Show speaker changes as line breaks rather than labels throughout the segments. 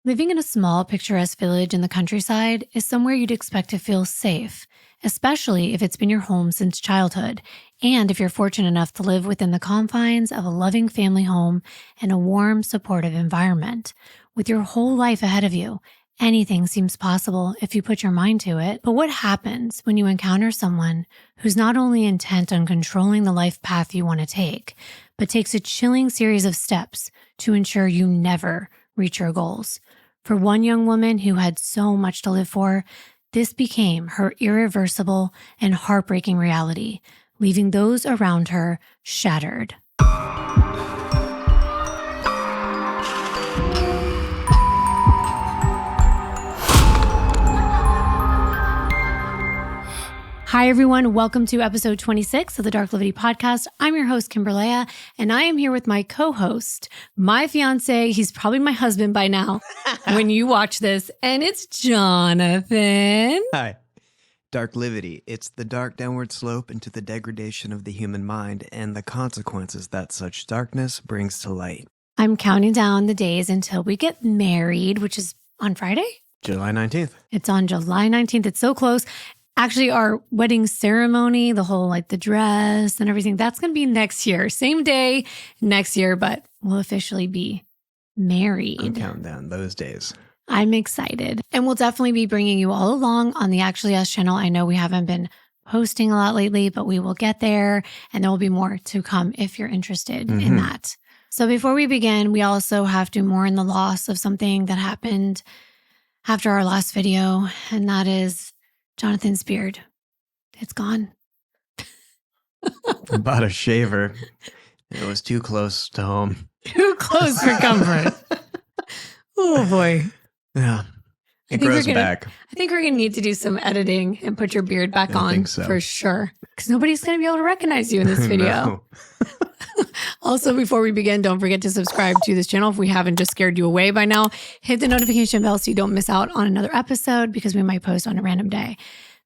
Living in a small, picturesque village in the countryside is somewhere you'd expect to feel safe, especially if it's been your home since childhood, and if you're fortunate enough to live within the confines of a loving family home and a warm, supportive environment. With your whole life ahead of you, anything seems possible if you put your mind to it. But what happens when you encounter someone who's not only intent on controlling the life path you want to take, but takes a chilling series of steps to ensure you never reach your goals? For one young woman who had so much to live for, this became her irreversible and heartbreaking reality, leaving those around her shattered. Hi, everyone. Welcome to episode 26 of the Darklivity podcast. I'm your host, Kimbyr, and I am here with my co-host, my fiance. He's probably my husband by now when you watch this, and it's Jonathan.
Hi. Darklivity. It's the dark downward slope into the degradation of the human mind and the consequences that such darkness brings to light.
I'm counting down the days until we get married, which is on Friday?
July 19th.
It's on July 19th. It's so close. Actually, our wedding ceremony, the whole the dress and everything, that's going to be next year. Same day next year, but we'll officially be married.
I'm counting down those days.
I'm excited. And we'll definitely be bringing you all along on the Actually Us channel. I know we haven't been posting a lot lately, but we will get there. And there will be more to come if you're interested in that. So before we begin, we also have to mourn the loss of something that happened after our last video. And that is Jonathan's beard. It's gone.
I bought a shaver. It was too close to home.
Too close for comfort. Oh, boy.
Yeah. It grows back.
I think we're going to need to do some editing and put your beard back on
think so.
For sure. Because nobody's going to be able to recognize you in this video. Also, before we begin, don't forget to subscribe to this channel if we haven't just scared you away by now. Hit the notification bell so you don't miss out on another episode because we might post on a random day.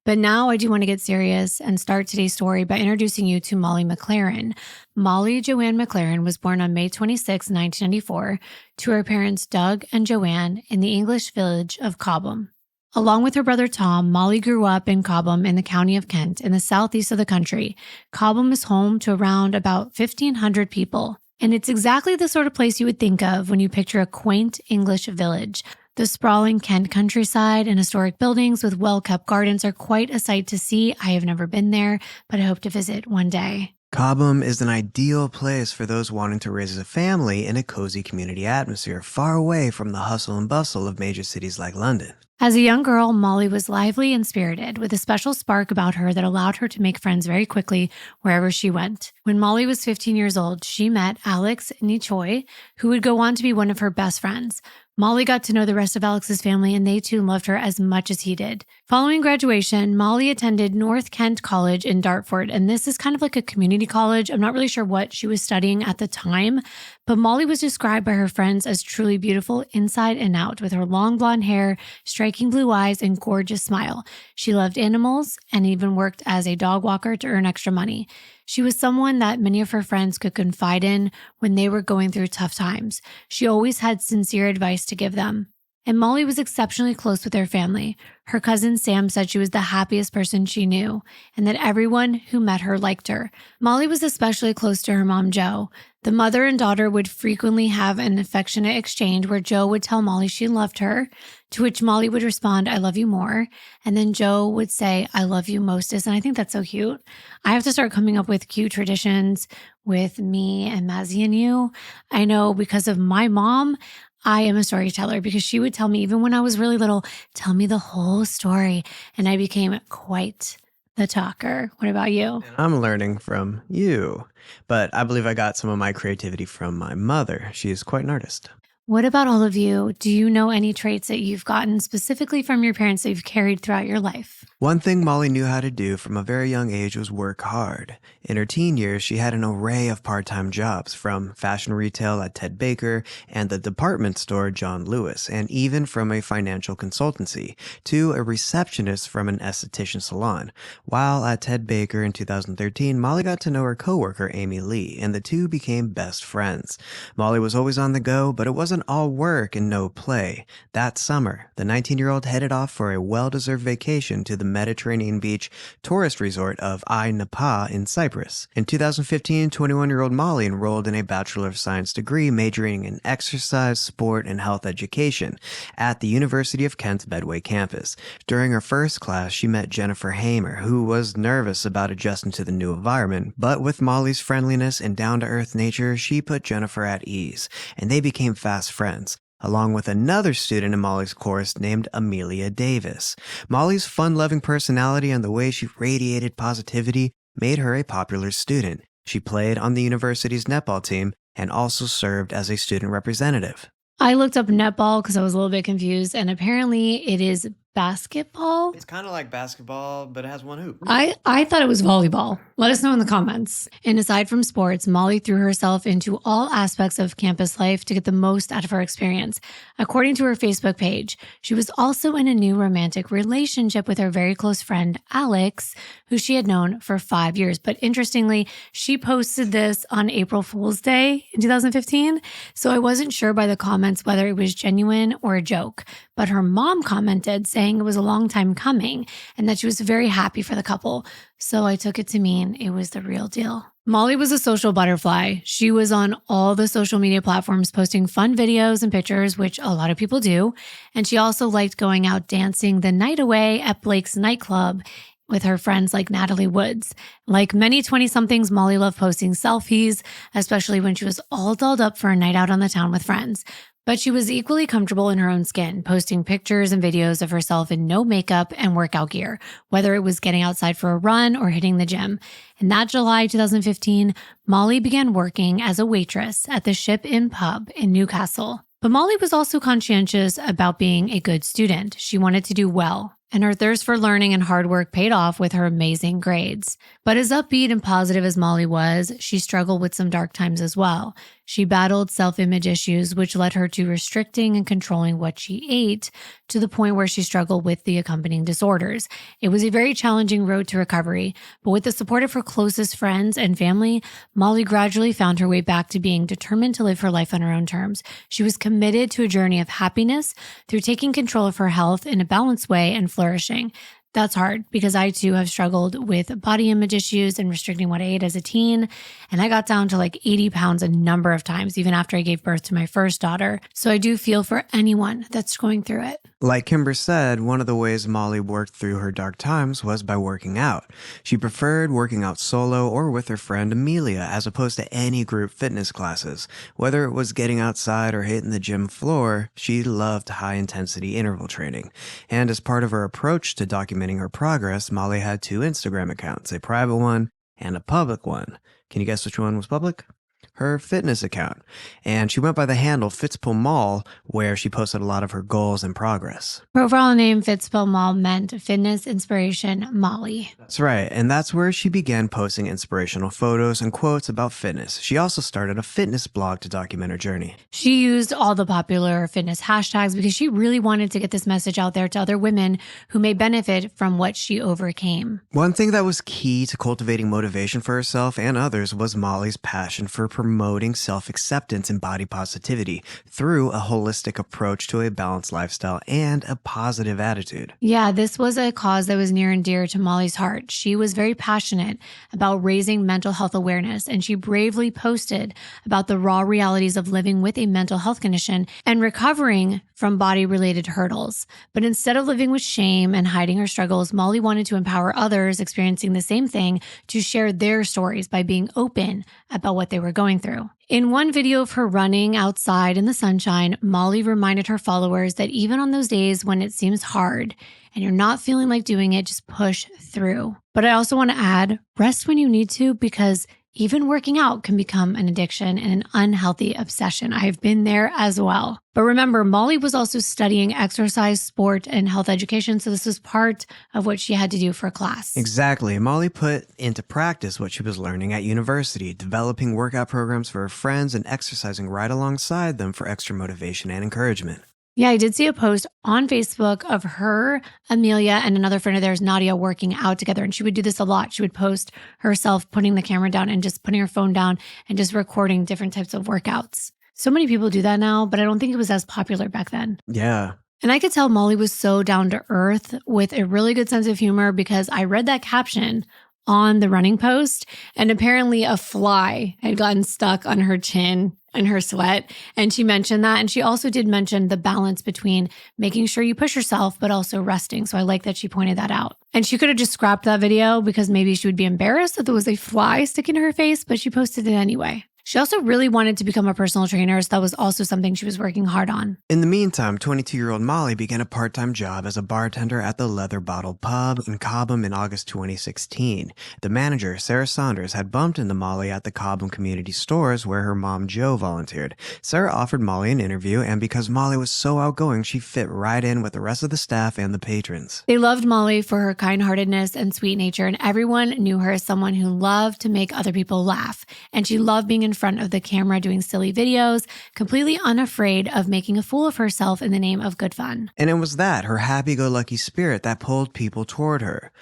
But now I do want to get serious and start today's story by introducing you to Molly McLaren. Molly Joanne McLaren was born on May 26, 1994, to her parents Doug and Joanne in the English village of Cobham. Along with her brother Tom, Molly grew up in Cobham in the county of Kent in the southeast of the country. Cobham is home to around about 1,500 people, and it's exactly the sort of place you would think of when you picture a quaint English village. The sprawling Kent countryside and historic buildings with well-kept gardens are quite a sight to see. I have never been there, but I hope to visit one day.
Cobham is an ideal place for those wanting to raise a family in a cozy community atmosphere, far away from the hustle and bustle of major cities like London.
As a young girl, Molly was lively and spirited, with a special spark about her that allowed her to make friends very quickly wherever she went. When Molly was 15 years old, she met Alex Nichoi, who would go on to be one of her best friends. Molly got to know the rest of Alex's family, and they too loved her as much as he did. Following graduation, Molly attended North Kent College in Dartford, and this is kind of like a community college. I'm not really sure what she was studying at the time, but Molly was described by her friends as truly beautiful inside and out, with her long blonde hair, striking blue eyes, and gorgeous smile. She loved animals and even worked as a dog walker to earn extra money. She was someone that many of her friends could confide in when they were going through tough times. She always had sincere advice to give them. And Molly was exceptionally close with her family. Her cousin Sam said she was the happiest person she knew, and that everyone who met her liked her. Molly was especially close to her mom, Jo. The mother and daughter would frequently have an affectionate exchange where Jo would tell Molly she loved her, to which Molly would respond, "I love you more." And then Jo would say, "I love you mostest." And I think that's so cute. I have to start coming up with cute traditions with me and Mazzy and you. I know because of my mom, I am a storyteller because she would tell me, even when I was really little, tell me the whole story. And I became quite the talker. What about you?
And I'm learning from you, but I believe I got some of my creativity from my mother. She is quite an artist.
What about all of you? Do you know any traits that you've gotten specifically from your parents that you've carried throughout your life?
One thing Molly knew how to do from a very young age was work hard. In her teen years, she had an array of part-time jobs, from fashion retail at Ted Baker and the department store John Lewis, and even from a financial consultancy, to a receptionist from an esthetician salon. While at Ted Baker in 2013, Molly got to know her coworker Amy Lee, and the two became best friends. Molly was always on the go, but it wasn't all work and no play. That summer, the 19-year-old headed off for a well-deserved vacation to the Mediterranean beach tourist resort of Ain Napa in Cyprus. In 2015, 21-year-old Molly enrolled in a Bachelor of Science degree majoring in exercise, sport, and health education at the University of Kent's Medway campus. During her first class, she met Jennifer Hamer, who was nervous about adjusting to the new environment, but with Molly's friendliness and down-to-earth nature, she put Jennifer at ease, and they became fast friends, along with another student in Molly's course named Amelia Davis. Molly's fun-loving personality and the way she radiated positivity made her a popular student. She played on the university's netball team and also served as a student representative.
I looked up netball because I was a little bit confused, and apparently it is basketball.
It's kind of like basketball, but it has one hoop.
I thought it was volleyball. Let us know in the comments. And aside from sports, Molly threw herself into all aspects of campus life to get the most out of her experience. According to her Facebook page, she was also in a new romantic relationship with her very close friend, Alex, who she had known for 5 years. But interestingly, she posted this on April Fool's Day in 2015. So I wasn't sure by the comments whether it was genuine or a joke. But her mom commented saying it was a long time coming and that she was very happy for the couple. So I took it to mean it was the real deal. Molly was a social butterfly. She was on all the social media platforms posting fun videos and pictures, which a lot of people do. And she also liked going out dancing the night away at Blake's nightclub with her friends like Natalie Woods. Like many 20-somethings, Molly loved posting selfies, especially when she was all dolled up for a night out on the town with friends. But she was equally comfortable in her own skin, posting pictures and videos of herself in no makeup and workout gear, whether it was getting outside for a run or hitting the gym. In that July 2015, Molly began working as a waitress at the Ship Inn pub in Newcastle. But Molly was also conscientious about being a good student. She wanted to do well, and her thirst for learning and hard work paid off with her amazing grades. But as upbeat and positive as Molly was, she struggled with some dark times as well. She battled self-image issues, which led her to restricting and controlling what she ate, to the point where she struggled with the accompanying disorders. It was a very challenging road to recovery, but with the support of her closest friends and family, Molly gradually found her way back to being determined to live her life on her own terms. She was committed to a journey of happiness through taking control of her health in a balanced way and flourishing. That's hard because I too have struggled with body image issues and restricting what I ate as a teen. And I got down to like 80 pounds a number of times, even after I gave birth to my first daughter. So I do feel for anyone that's going through it.
Like Kimbyr said, one of the ways Molly worked through her dark times was by working out. She preferred working out solo or with her friend Amelia as opposed to any group fitness classes. Whether it was getting outside or hitting the gym floor, she loved high-intensity interval training. And as part of her approach to documenting her progress, Molly had 2 Instagram accounts, a private one and a public one. Can you guess which one was public? Her fitness account, and she went by the handle Fitzpalmal, where she posted a lot of her goals and progress.
Profile name Fitzpalmal meant Fitness Inspiration Molly.
That's right, and that's where she began posting inspirational photos and quotes about fitness. She also started a fitness blog to document her journey.
She used all the popular fitness hashtags because she really wanted to get this message out there to other women who may benefit from what she overcame.
One thing that was key to cultivating motivation for herself and others was Molly's passion for promoting self-acceptance and body positivity through a holistic approach to a balanced lifestyle and a positive attitude.
Yeah, this was a cause that was near and dear to Molly's heart. She was very passionate about raising mental health awareness, and she bravely posted about the raw realities of living with a mental health condition and recovering from body-related hurdles. But instead of living with shame and hiding her struggles, Molly wanted to empower others experiencing the same thing to share their stories by being open about what they were going through. In one video of her running outside in the sunshine, Molly reminded her followers that even on those days when it seems hard and you're not feeling like doing it, just push through. But I also want to add, rest when you need to, because even working out can become an addiction and an unhealthy obsession. I've been there as well. But remember, Molly was also studying exercise, sport, and health education, so this was part of what she had to do for class.
Exactly. Molly put into practice what she was learning at university, developing workout programs for her friends and exercising right alongside them for extra motivation and encouragement.
Yeah, I did see a post on Facebook of her, Amelia, and another friend of theirs, Nadia, working out together. And she would do this a lot. She would post herself putting the camera down and just putting her phone down and just recording different types of workouts. So many people do that now, but I don't think it was as popular back then.
Yeah.
And I could tell Molly was so down to earth with a really good sense of humor because I read that caption on the running post, and apparently a fly had gotten stuck on her chin and her sweat. And she mentioned that. And she also did mention the balance between making sure you push yourself, but also resting. So I like that she pointed that out. And she could have just scrapped that video because maybe she would be embarrassed that there was a fly sticking to her face, but she posted it anyway. She also really wanted to become a personal trainer, so that was also something she was working hard on.
In the meantime, 22-year-old Molly began a part-time job as a bartender at the Leather Bottle Pub in Cobham in August 2016. The manager, Sarah Saunders, had bumped into Molly at the Cobham Community Stores where her mom, Jo, volunteered. Sarah offered Molly an interview, and because Molly was so outgoing, she fit right in with the rest of the staff and the patrons.
They loved Molly for her kind-heartedness and sweet nature, and everyone knew her as someone who loved to make other people laugh. And she loved being in front of the camera doing silly videos, completely unafraid of making a fool of herself in the name of good fun.
And it was that, her happy-go-lucky spirit, that pulled people toward her.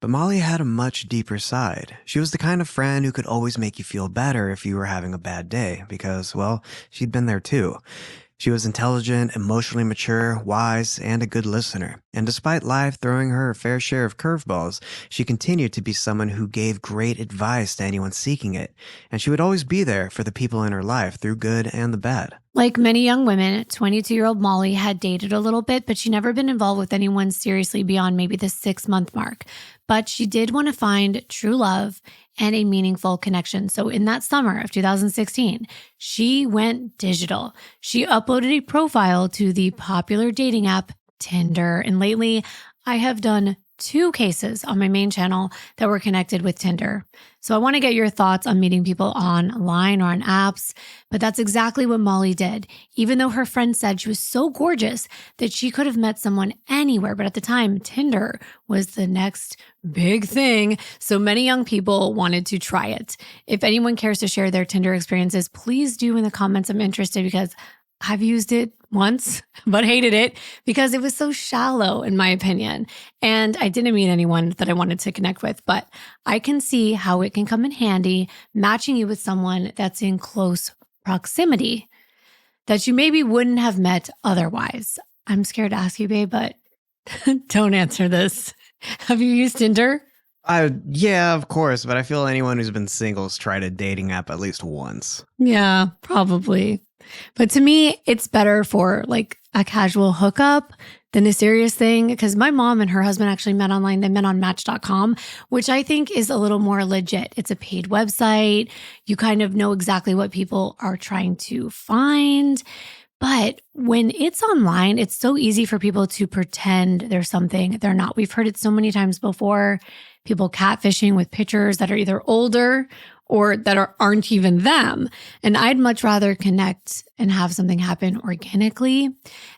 But Molly had a much deeper side. She was the kind of friend who could always make you feel better if you were having a bad day, because, well, she'd been there too. She was intelligent, emotionally mature, wise, and a good listener. And despite life throwing her a fair share of curveballs, she continued to be someone who gave great advice to anyone seeking it. And she would always be there for the people in her life through good and the bad.
Like many young women, 22-year-old Molly had dated a little bit, but she'd never been involved with anyone seriously beyond maybe the 6-month mark. But she did want to find true love and a meaningful connection. So in that summer of 2016, she went digital. She uploaded a profile to the popular dating app Tinder. And lately, I have done 2 cases on my main channel that were connected with Tinder. So I want to get your thoughts on meeting people online or on apps, but that's exactly what Molly did. Even though her friend said she was so gorgeous that she could have met someone anywhere, but at the time, Tinder was the next big thing. So many young people wanted to try it. If anyone cares to share their Tinder experiences, please do in the comments. I'm interested because I've used it once, but hated it because it was so shallow, in my opinion. And I didn't meet anyone that I wanted to connect with, but I can see how it can come in handy matching you with someone that's in close proximity that you maybe wouldn't have met otherwise. I'm scared to ask you, babe, but don't answer this. Have you used Tinder?
Yeah, of course, but I feel anyone who's been single has tried a dating app at least once.
Yeah, probably. But to me, it's better for like a casual hookup than a serious thing because my mom and her husband actually met online. They met on Match.com, which I think is a little more legit. It's a paid website. You kind of know exactly what people are trying to find. But when it's online, it's so easy for people to pretend there's something they're not. We've heard it so many times before. People catfishing with pictures that are either older or that aren't even them. And I'd much rather connect and have something happen organically.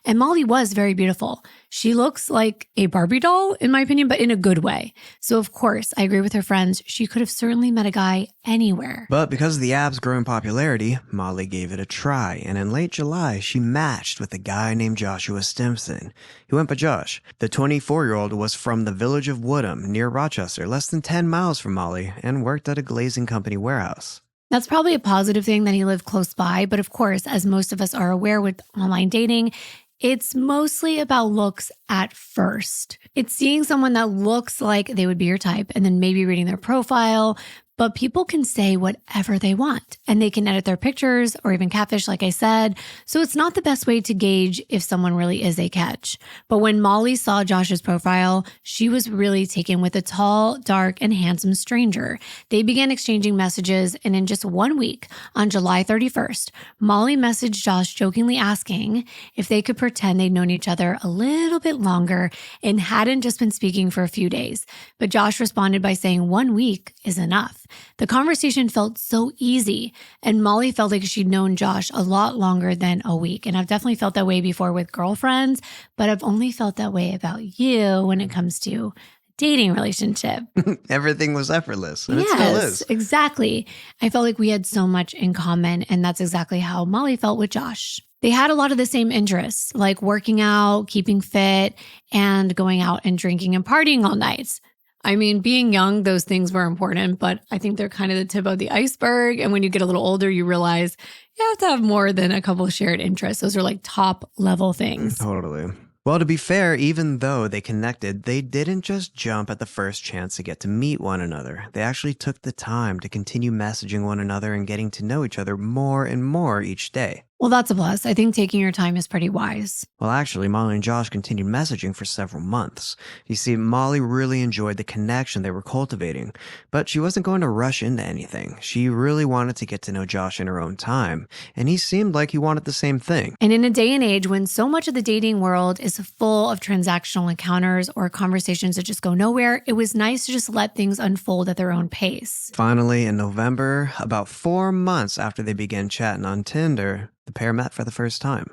And Molly was very beautiful. She looks like a Barbie doll, in my opinion, but in a good way. So of course, I agree with her friends. She could have certainly met a guy anywhere.
But because of the app's growing popularity, Molly gave it a try. And in late July, she matched with a guy named Joshua Stimson. He went by Josh. The 24-year-old was from the village of Woodham, near Rochester, less than 10 miles from Molly, and worked at a glazing company warehouse.
That's probably a positive thing that he lived close by. But of course, as most of us are aware with online dating, it's mostly about looks at first. It's seeing someone that looks like they would be your type and then maybe reading their profile. But people can say whatever they want and they can edit their pictures or even catfish, like I said. So it's not the best way to gauge if someone really is a catch. But when Molly saw Josh's profile, she was really taken with a tall, dark, and handsome stranger. They began exchanging messages, and in just 1 week, on July 31st, Molly messaged Josh jokingly asking if they could pretend they'd known each other a little bit longer and hadn't just been speaking for a few days. But Josh responded by saying 1 week is enough. The conversation felt so easy, and Molly felt like she'd known Josh a lot longer than a week. And I've definitely felt that way before with girlfriends, but I've only felt that way about you when it comes to dating relationship.
Everything was effortless, and it still is.
Exactly. I felt like we had so much in common, and that's exactly how Molly felt with Josh. They had a lot of the same interests, like working out, keeping fit, and going out and drinking and partying all night. I mean, being young, those things were important, but I think they're kind of the tip of the iceberg. And when you get a little older, you realize you have to have more than a couple of shared interests. Those are like top level things.
Totally. Well, to be fair, even though they connected, they didn't just jump at the first chance to get to meet one another. They actually took the time to continue messaging one another and getting to know each other more and more each day.
Well, that's a plus. I think taking your time is pretty wise.
Well, actually, Molly and Josh continued messaging for several months. You see, Molly really enjoyed the connection they were cultivating, but she wasn't going to rush into anything. She really wanted to get to know Josh in her own time, and he seemed like he wanted the same thing.
And in a day and age when so much of the dating world is full of transactional encounters or conversations that just go nowhere, it was nice to just let things unfold at their own pace.
Finally, in November, about 4 months after they began chatting on Tinder, the pair met for the first time.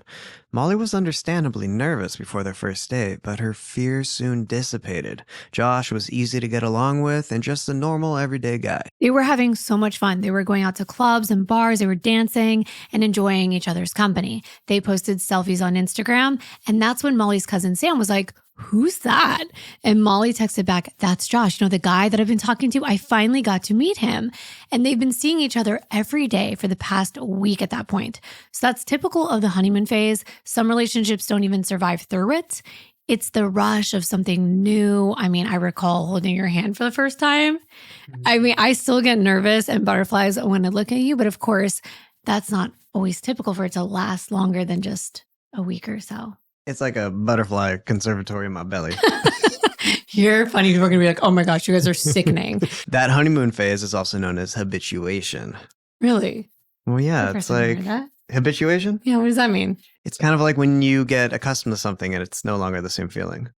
Molly was understandably nervous before their first date, but her fears soon dissipated. Josh was easy to get along with and just a normal, everyday guy.
They were having so much fun. They were going out to clubs and bars. They were dancing and enjoying each other's company. They posted selfies on Instagram, and that's when Molly's cousin Sam was like, "Who's that?" And Molly texted back, "That's Josh, the guy that I've been talking to. I finally got to meet him." And they've been seeing each other every day for the past week at that point. So that's typical of the honeymoon phase. Some relationships don't even survive through it. It's the rush of something new. I mean, I recall holding your hand for the first time. I mean, I still get nervous and butterflies when I look at you, but of course, that's not always typical for it to last longer than just a week or so.
It's like a butterfly conservatory in my belly.
You're funny. People are going to be like, "Oh my gosh, you guys are sickening."
That honeymoon phase is also known as habituation.
Really?
Well, yeah, it's like habituation.
Yeah, what does that mean?
It's kind of like when you get accustomed to something and it's no longer the same feeling.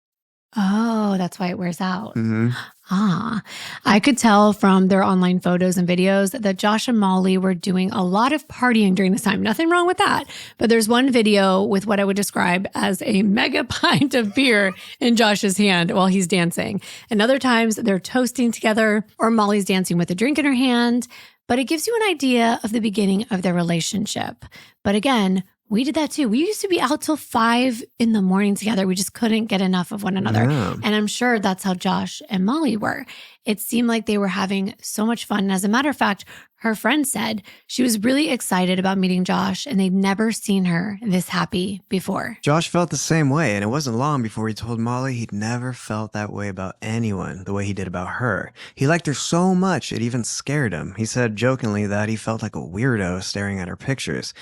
Oh, that's why it wears out.
Mm-hmm.
I could tell from their online photos and videos that Josh and Molly were doing a lot of partying during this time. Nothing wrong with that. But there's one video with what I would describe as a mega pint of beer in Josh's hand while he's dancing. And other times they're toasting together or Molly's dancing with a drink in her hand. But it gives you an idea of the beginning of their relationship. But again, we did that too. We used to be out till 5 a.m. together. We just couldn't get enough of one another.
Yeah.
And I'm sure that's how Josh and Molly were. It seemed like they were having so much fun. And as a matter of fact, her friend said she was really excited about meeting Josh and they'd never seen her this happy before.
Josh felt the same way, and it wasn't long before he told Molly he'd never felt that way about anyone the way he did about her. He liked her so much it even scared him. He said jokingly that he felt like a weirdo staring at her pictures.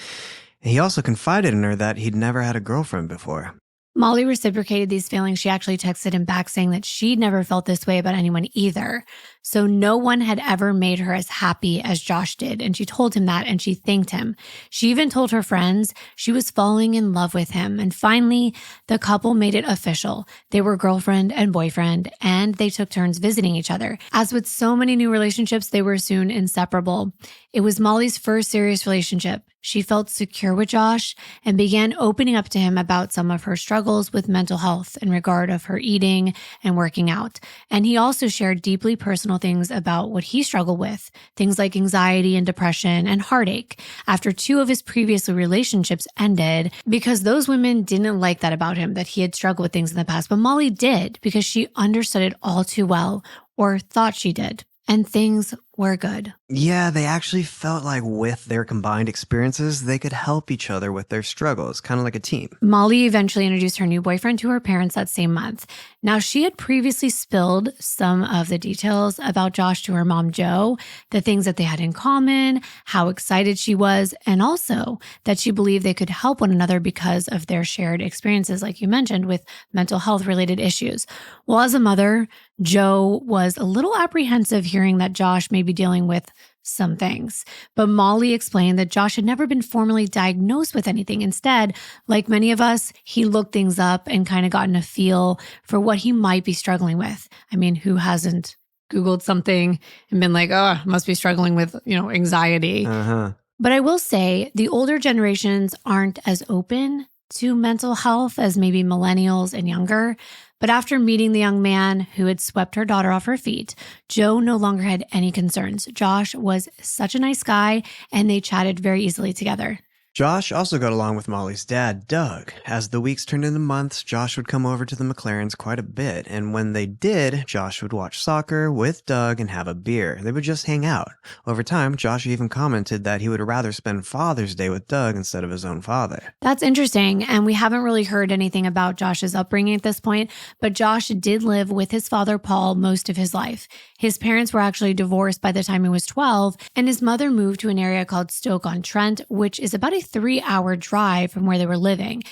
He also confided in her that he'd never had a girlfriend before.
Molly reciprocated these feelings. She actually texted him back saying that she'd never felt this way about anyone either. So no one had ever made her as happy as Josh did. And she told him that and she thanked him. She even told her friends she was falling in love with him. And finally, the couple made it official. They were girlfriend and boyfriend, and they took turns visiting each other. As with so many new relationships, they were soon inseparable. It was Molly's first serious relationship. She felt secure with Josh and began opening up to him about some of her struggles with mental health in regard of her eating and working out. And he also shared deeply personal things about what he struggled with, things like anxiety and depression and heartache after 2 of his previous relationships ended because those women didn't like that about him, that he had struggled with things in the past. But Molly did because she understood it all too well, or thought she did. And things were good.
Yeah, they actually felt like with their combined experiences, they could help each other with their struggles, kind of like a team.
Molly eventually introduced her new boyfriend to her parents that same month. Now, she had previously spilled some of the details about Josh to her mom, Jo, the things that they had in common, how excited she was, and also that she believed they could help one another because of their shared experiences, like you mentioned, with mental health related issues. Well, as a mother, Jo was a little apprehensive hearing that Josh may be dealing with some things. But Molly explained that Josh had never been formally diagnosed with anything. Instead, like many of us, he looked things up and kind of gotten a feel for what he might be struggling with. I mean, who hasn't Googled something and been like, oh, must be struggling with, anxiety.
Uh-huh.
But I will say the older generations aren't as open to mental health as maybe millennials and younger. But after meeting the young man who had swept her daughter off her feet, Joe no longer had any concerns. Josh was such a nice guy, and they chatted very easily together.
Josh also got along with Molly's dad, Doug. As the weeks turned into months, Josh would come over to the McLarens quite a bit, and when they did, Josh would watch soccer with Doug and have a beer. They would just hang out. Over time, Josh even commented that he would rather spend Father's Day with Doug instead of his own father.
That's interesting, and we haven't really heard anything about Josh's upbringing at this point, but Josh did live with his father, Paul, most of his life. His parents were actually divorced by the time he was 12, and his mother moved to an area called Stoke-on-Trent, which is about a 3-hour drive from where they were living.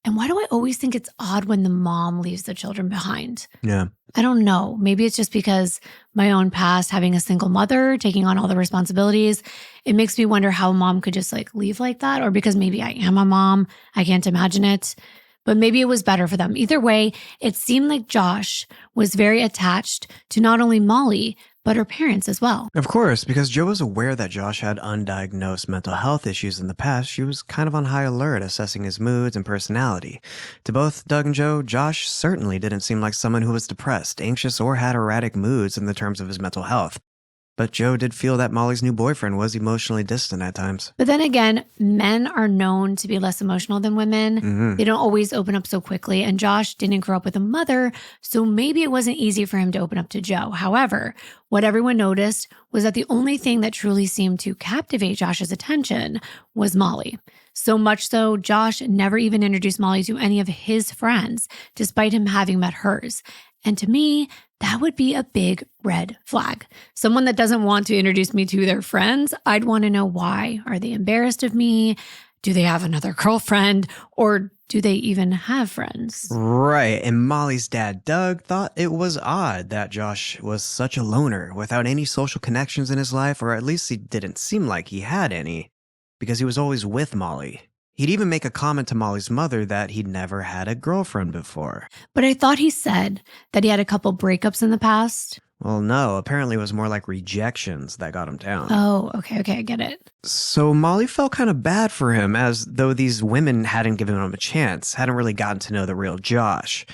And why do I always think it's odd when the mom leaves the children behind?
Yeah.
I don't know. Maybe it's just because my own past, having a single mother, taking on all the responsibilities, it makes me wonder how a mom could just leave like that, or because maybe I am a mom, I can't imagine it. But maybe it was better for them. Either way, it seemed like Josh was very attached to not only Molly, but her parents as well.
Of course, because Joe was aware that Josh had undiagnosed mental health issues in the past, she was kind of on high alert, assessing his moods and personality. To both Doug and Joe, Josh certainly didn't seem like someone who was depressed, anxious, or had erratic moods in the terms of his mental health. But Joe did feel that Molly's new boyfriend was emotionally distant at times.
But then again, men are known to be less emotional than women.
Mm-hmm.
They don't always open up so quickly. And Josh didn't grow up with a mother, so maybe it wasn't easy for him to open up to Joe. However, what everyone noticed was that the only thing that truly seemed to captivate Josh's attention was Molly. So much so, Josh never even introduced Molly to any of his friends, despite him having met hers. And to me, that would be a big red flag. Someone that doesn't want to introduce me to their friends, I'd want to know why. Are they embarrassed of me? Do they have another girlfriend? Or do they even have friends?
Right, and Molly's dad, Doug, thought it was odd that Josh was such a loner without any social connections in his life, or at least he didn't seem like he had any, because he was always with Molly. He'd even make a comment to Molly's mother that he'd never had a girlfriend before.
But I thought he said that he had a couple breakups in the past.
Well, no, apparently it was more like rejections that got him down.
Oh, okay, I get it.
So Molly felt kind of bad for him, as though these women hadn't given him a chance, hadn't really gotten to know the real Josh.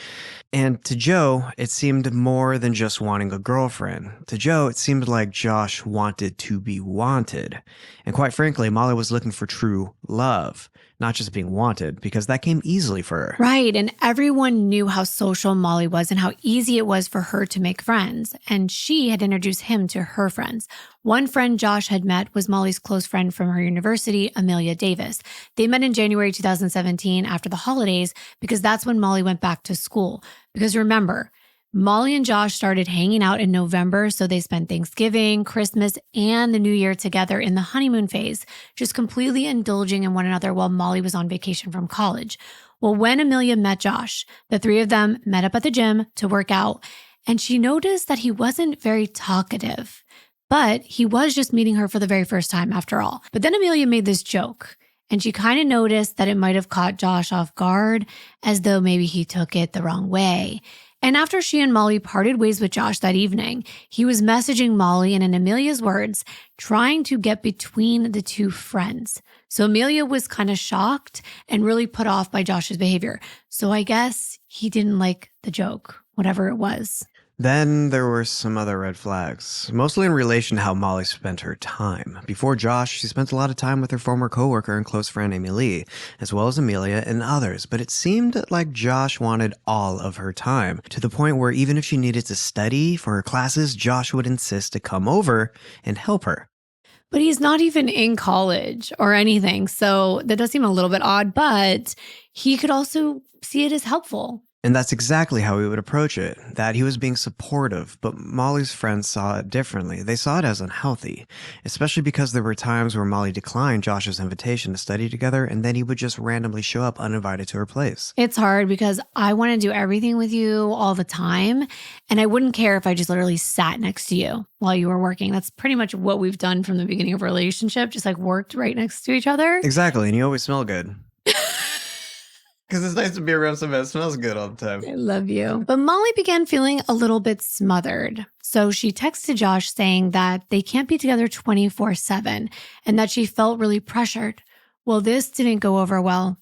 And to Joe, it seemed more than just wanting a girlfriend. To Joe, it seemed like Josh wanted to be wanted. And quite frankly, Molly was looking for true love, not just being wanted, because that came easily for her.
Right, and everyone knew how social Molly was and how easy it was for her to make friends. And she had introduced him to her friends. One friend Josh had met was Molly's close friend from her university, Amelia Davis. They met in January 2017 after the holidays because that's when Molly went back to school. Because remember, Molly and Josh started hanging out in November, so they spent Thanksgiving, Christmas, and the New Year together in the honeymoon phase, just completely indulging in one another while Molly was on vacation from college. Well, when Amelia met Josh, the three of them met up at the gym to work out, and she noticed that he wasn't very talkative, but he was just meeting her for the very first time after all. But then Amelia made this joke, and she kind of noticed that it might have caught Josh off guard, as though maybe he took it the wrong way. And after she and Molly parted ways with Josh that evening, he was messaging Molly and, in Amelia's words, trying to get between the two friends. So Amelia was kind of shocked and really put off by Josh's behavior. So I guess he didn't like the joke, whatever it was.
Then there were some other red flags, mostly in relation to how Molly spent her time. Before Josh, she spent a lot of time with her former coworker and close friend Amy Lee, as well as Amelia and others, but it seemed like Josh wanted all of her time, to the point where even if she needed to study for her classes, Josh would insist to come over and help her.
But he's not even in college or anything, so that does seem a little bit odd, but he could also see it as helpful.
And that's exactly how he would approach it, that he was being supportive, but Molly's friends saw it differently. They saw it as unhealthy, especially because there were times where Molly declined Josh's invitation to study together, and then he would just randomly show up uninvited to her place.
It's hard because I want to do everything with you all the time, and I wouldn't care if I just literally sat next to you while you were working. That's pretty much what we've done from the beginning of our relationship, just worked right next to each other.
Exactly, and you always smell good. Because it's nice to be around somebody that smells good all the time.
I love you. But Molly began feeling a little bit smothered. So she texted Josh saying that they can't be together 24/7 and that she felt really pressured. Well, this didn't go over well.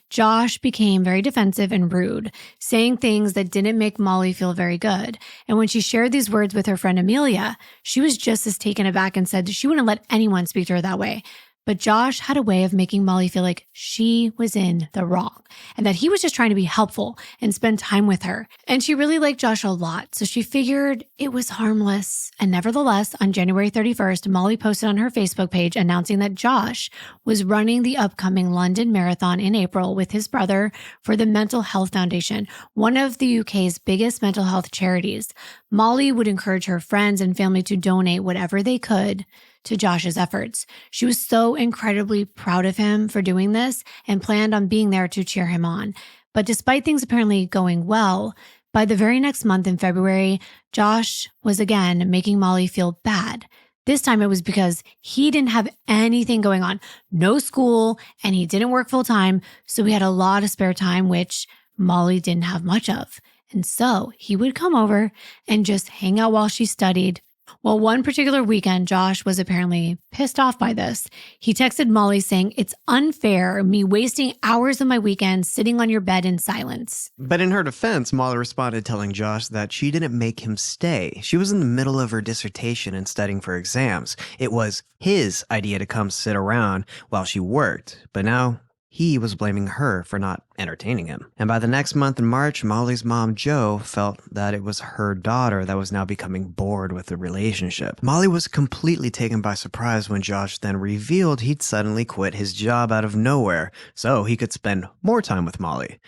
Josh became very defensive and rude, saying things that didn't make Molly feel very good. And when she shared these words with her friend Amelia, she was just as taken aback and said she wouldn't let anyone speak to her that way. But Josh had a way of making Molly feel like she was in the wrong and that he was just trying to be helpful and spend time with her. And she really liked Josh a lot, so she figured it was harmless. And nevertheless, on January 31st, Molly posted on her Facebook page announcing that Josh was running the upcoming London Marathon in April with his brother for the Mental Health Foundation, one of the UK's biggest mental health charities. Molly would encourage her friends and family to donate whatever they could to Josh's efforts. She was so incredibly proud of him for doing this and planned on being there to cheer him on. But despite things apparently going well, by the very next month in February, Josh was again making Molly feel bad. This time it was because he didn't have anything going on, no school, and he didn't work full time. So he had a lot of spare time, which Molly didn't have much of. And so he would come over and just hang out while she studied. Well, one particular weekend, Josh was apparently pissed off by this. He texted Molly saying, "It's unfair, me wasting hours of my weekend sitting on your bed in silence."
But in her defense, Molly responded telling Josh that she didn't make him stay. She was in the middle of her dissertation and studying for exams. It was his idea to come sit around while she worked. But now he was blaming her for not entertaining him. And by the next month in March, Molly's mom, Jo, felt that it was her daughter that was now becoming bored with the relationship. Molly was completely taken by surprise when Josh then revealed he'd suddenly quit his job out of nowhere so he could spend more time with Molly.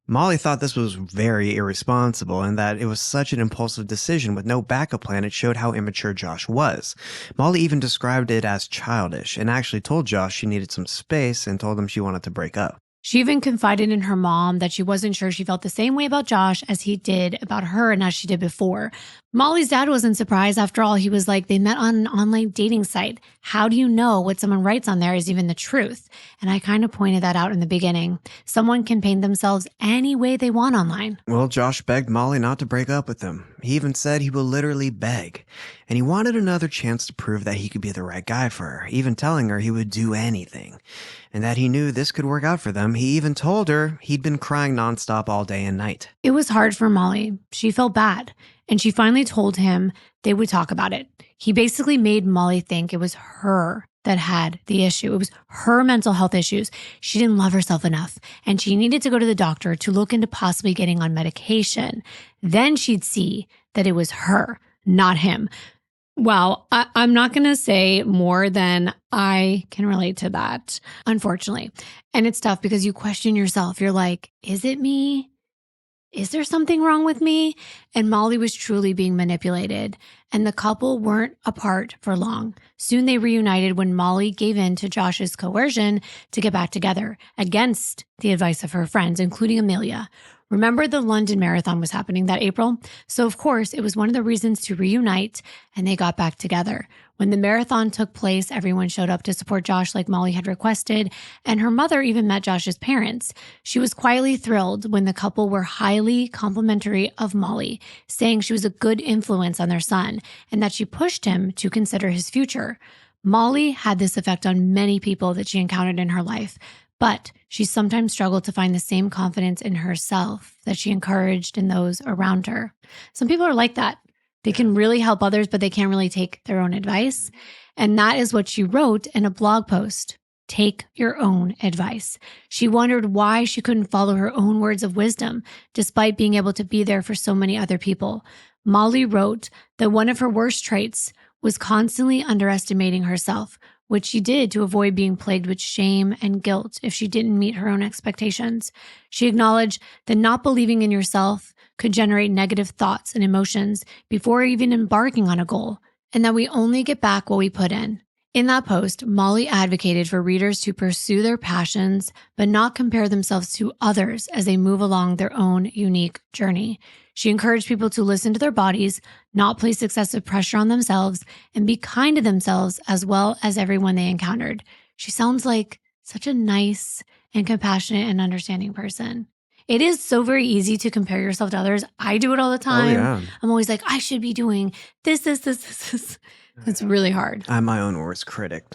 Molly thought this was very irresponsible and that it was such an impulsive decision with no backup plan. It showed how immature Josh was. Molly even described it as childish and actually told Josh she needed some space and told him she wanted to break up.
She even confided in her mom that she wasn't sure she felt the same way about Josh as he did about her and as she did before. Molly's dad wasn't surprised. After all, he was like, they met on an online dating site. How do you know what someone writes on there is even the truth? And I kind of pointed that out in the beginning. Someone can paint themselves any way they want online.
Well, Josh begged Molly not to break up with him. He even said he will literally beg. And he wanted another chance to prove that he could be the right guy for her, even telling her he would do anything. And that he knew this could work out for them. He even told her he'd been crying nonstop all day and night.
It was hard for Molly. She felt bad. And she finally told him they would talk about it. He basically made Molly think it was her that had the issue. It was her mental health issues. She didn't love herself enough, and she needed to go to the doctor to look into possibly getting on medication. Then she'd see that it was her, not him. Wow, I'm not going to say more than I can relate to that, unfortunately. And it's tough because you question yourself. You're like, is it me? Is there something wrong with me? And Molly was truly being manipulated, and the couple weren't apart for long. Soon they reunited when Molly gave in to Josh's coercion to get back together against the advice of her friends, including Amelia. Remember, the London Marathon was happening that April? So of course, it was one of the reasons to reunite, and they got back together. When the marathon took place, everyone showed up to support Josh like Molly had requested, and her mother even met Josh's parents. She was quietly thrilled when the couple were highly complimentary of Molly, saying she was a good influence on their son, and that she pushed him to consider his future. Molly had this effect on many people that she encountered in her life, but she sometimes struggled to find the same confidence in herself that she encouraged in those around her. Some people are like that. They can really help others, but they can't really take their own advice. And that is what she wrote in a blog post. Take your own advice. She wondered why she couldn't follow her own words of wisdom, despite being able to be there for so many other people. Molly wrote that one of her worst traits was constantly underestimating herself, which she did to avoid being plagued with shame and guilt if she didn't meet her own expectations. She acknowledged that not believing in yourself could generate negative thoughts and emotions before even embarking on a goal, and that we only get back what we put in. In that post, Molly advocated for readers to pursue their passions, but not compare themselves to others as they move along their own unique journey. She encouraged people to listen to their bodies, not place excessive pressure on themselves, and be kind to themselves as well as everyone they encountered. She sounds like such a nice and compassionate and understanding person. It is so very easy to compare yourself to others. I do it all the time.
Oh, yeah.
I'm always like, I should be doing this. It's really hard.
I'm my own worst critic.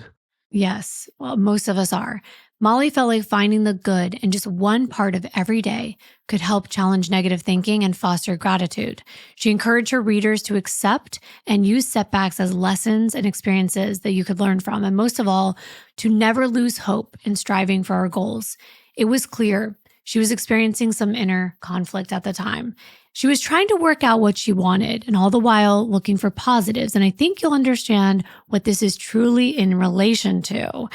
Yes, well, most of us are. Molly felt like finding the good in just one part of every day could help challenge negative thinking and foster gratitude. She encouraged her readers to accept and use setbacks as lessons and experiences that you could learn from, and most of all, to never lose hope in striving for our goals. It was clear she was experiencing some inner conflict at the time. She was trying to work out what she wanted and all the while looking for positives. And I think you'll understand what this is truly in relation to.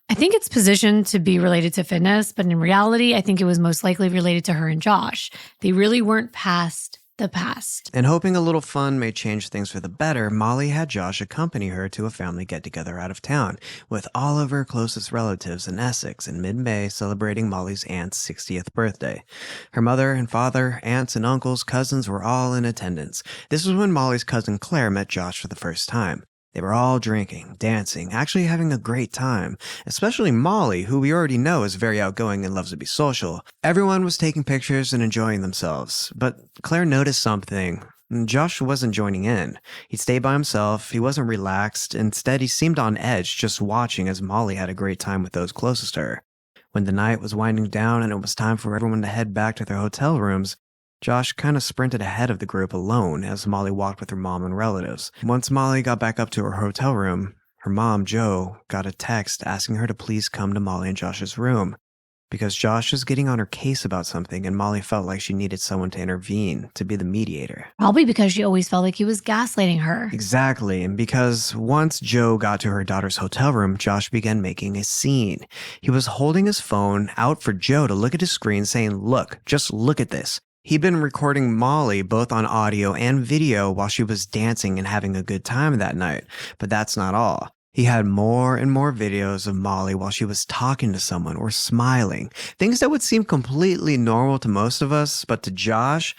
I think it's positioned to be related to fitness, but in reality, I think it was most likely related to her and Josh. They really weren't past the past.
And hoping a little fun may change things for the better, Molly had Josh accompany her to a family get-together out of town, with all of her closest relatives in Essex in mid-May celebrating Molly's aunt's 60th birthday. Her mother and father, aunts and uncles, cousins were all in attendance. This was when Molly's cousin Claire met Josh for the first time. They were all drinking, dancing, actually having a great time, especially Molly, who we already know is very outgoing and loves to be social. Everyone was taking pictures and enjoying themselves, but Claire noticed something. Josh wasn't joining in. He stayed by himself, he wasn't relaxed, instead he seemed on edge just watching as Molly had a great time with those closest to her. When the night was winding down and it was time for everyone to head back to their hotel rooms, Josh kind of sprinted ahead of the group alone as Molly walked with her mom and relatives. Once Molly got back up to her hotel room, her mom, Jo, got a text asking her to please come to Molly and Josh's room because Josh was getting on her case about something and Molly felt like she needed someone to intervene, to be the mediator.
Probably because she always felt like he was gaslighting her.
Exactly, and because once Jo got to her daughter's hotel room, Josh began making a scene. He was holding his phone out for Jo to look at his screen saying, "Look, just look at this." He'd been recording Molly both on audio and video while she was dancing and having a good time that night. But that's not all. He had more and more videos of Molly while she was talking to someone or smiling. Things that would seem completely normal to most of us, but to Josh,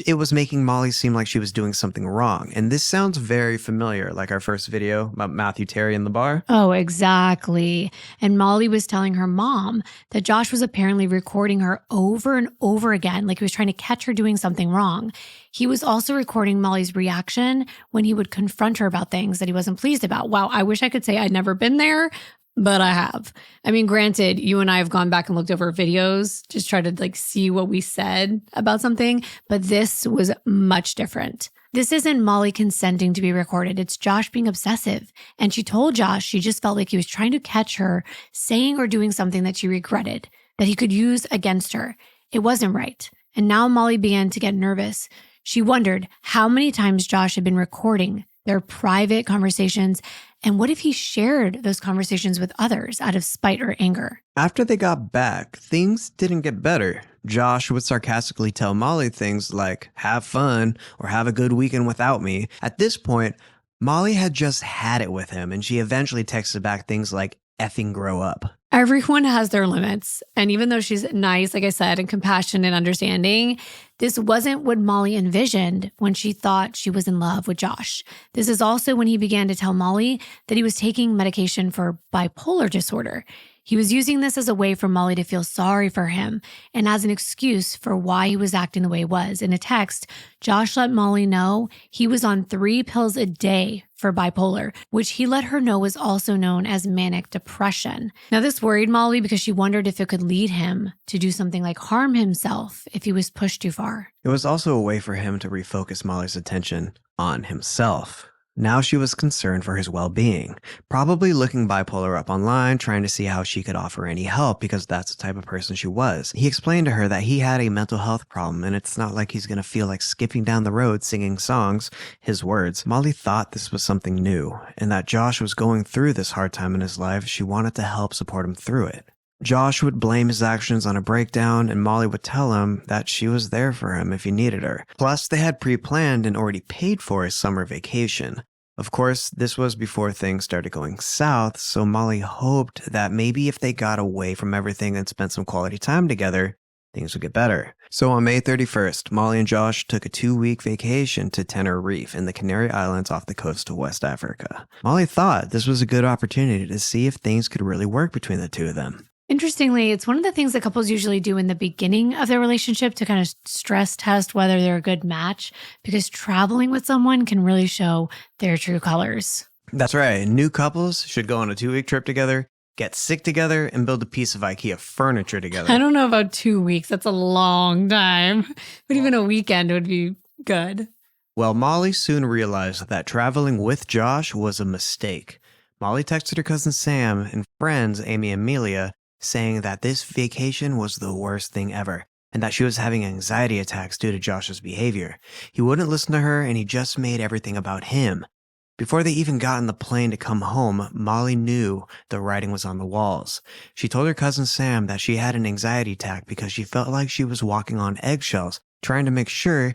it was making Molly seem like she was doing something wrong. And this sounds very familiar, like our first video about Matthew Terry in the bar.
Oh, exactly. And Molly was telling her mom that Josh was apparently recording her over and over again, like he was trying to catch her doing something wrong. He was also recording Molly's reaction when he would confront her about things that he wasn't pleased about. Wow, I wish I could say I'd never been there, but I have. I mean, granted, you and I have gone back and looked over videos, just try to see what we said about something, but this was much different. This isn't Molly consenting to be recorded. It's Josh being obsessive. And she told Josh she just felt like he was trying to catch her saying or doing something that she regretted, that he could use against her. It wasn't right. And now Molly began to get nervous. She wondered how many times Josh had been recording their private conversations, and what if he shared those conversations with others out of spite or anger?
After they got back, things didn't get better. Josh would sarcastically tell Molly things like, "have fun," or "have a good weekend without me." At this point, Molly had just had it with him, and she eventually texted back things like, "effing grow up."
Everyone has their limits. And even though she's nice, like I said, and compassionate and understanding, this wasn't what Molly envisioned when she thought she was in love with Josh. This is also when he began to tell Molly that he was taking medication for bipolar disorder. He was using this as a way for Molly to feel sorry for him and as an excuse for why he was acting the way he was. In a text, Josh let Molly know he was on 3 pills a day for bipolar, which he let her know was also known as manic depression. Now, this worried Molly because she wondered if it could lead him to do something like harm himself if he was pushed too far.
It was also a way for him to refocus Molly's attention on himself. Now she was concerned for his well-being, probably looking bipolar up online, trying to see how she could offer any help because that's the type of person she was. He explained to her that he had a mental health problem and it's not like he's going to feel like skipping down the road singing songs, his words. Molly thought this was something new and that Josh was going through this hard time in his life. She wanted to help support him through it. Josh would blame his actions on a breakdown, and Molly would tell him that she was there for him if he needed her. Plus, they had pre-planned and already paid for his summer vacation. Of course, this was before things started going south, so Molly hoped that maybe if they got away from everything and spent some quality time together, things would get better. So on May 31st, Molly and Josh took a 2-week vacation to Tenerife in the Canary Islands off the coast of West Africa. Molly thought this was a good opportunity to see if things could really work between the two of them.
Interestingly, it's one of the things that couples usually do in the beginning of their relationship to kind of stress test whether they're a good match, because traveling with someone can really show their true colors.
That's right. New couples should go on a 2-week trip together, get sick together, and build a piece of IKEA furniture together.
I don't know about 2 weeks. That's a long time. But even a weekend would be good.
Well, Molly soon realized that traveling with Josh was a mistake. Molly texted her cousin Sam and friends Amy and Amelia, saying that this vacation was the worst thing ever, and that she was having anxiety attacks due to Josh's behavior. He wouldn't listen to her, and he just made everything about him. Before they even got on the plane to come home, Molly knew the writing was on the walls. She told her cousin Sam that she had an anxiety attack because she felt like she was walking on eggshells, trying to make sure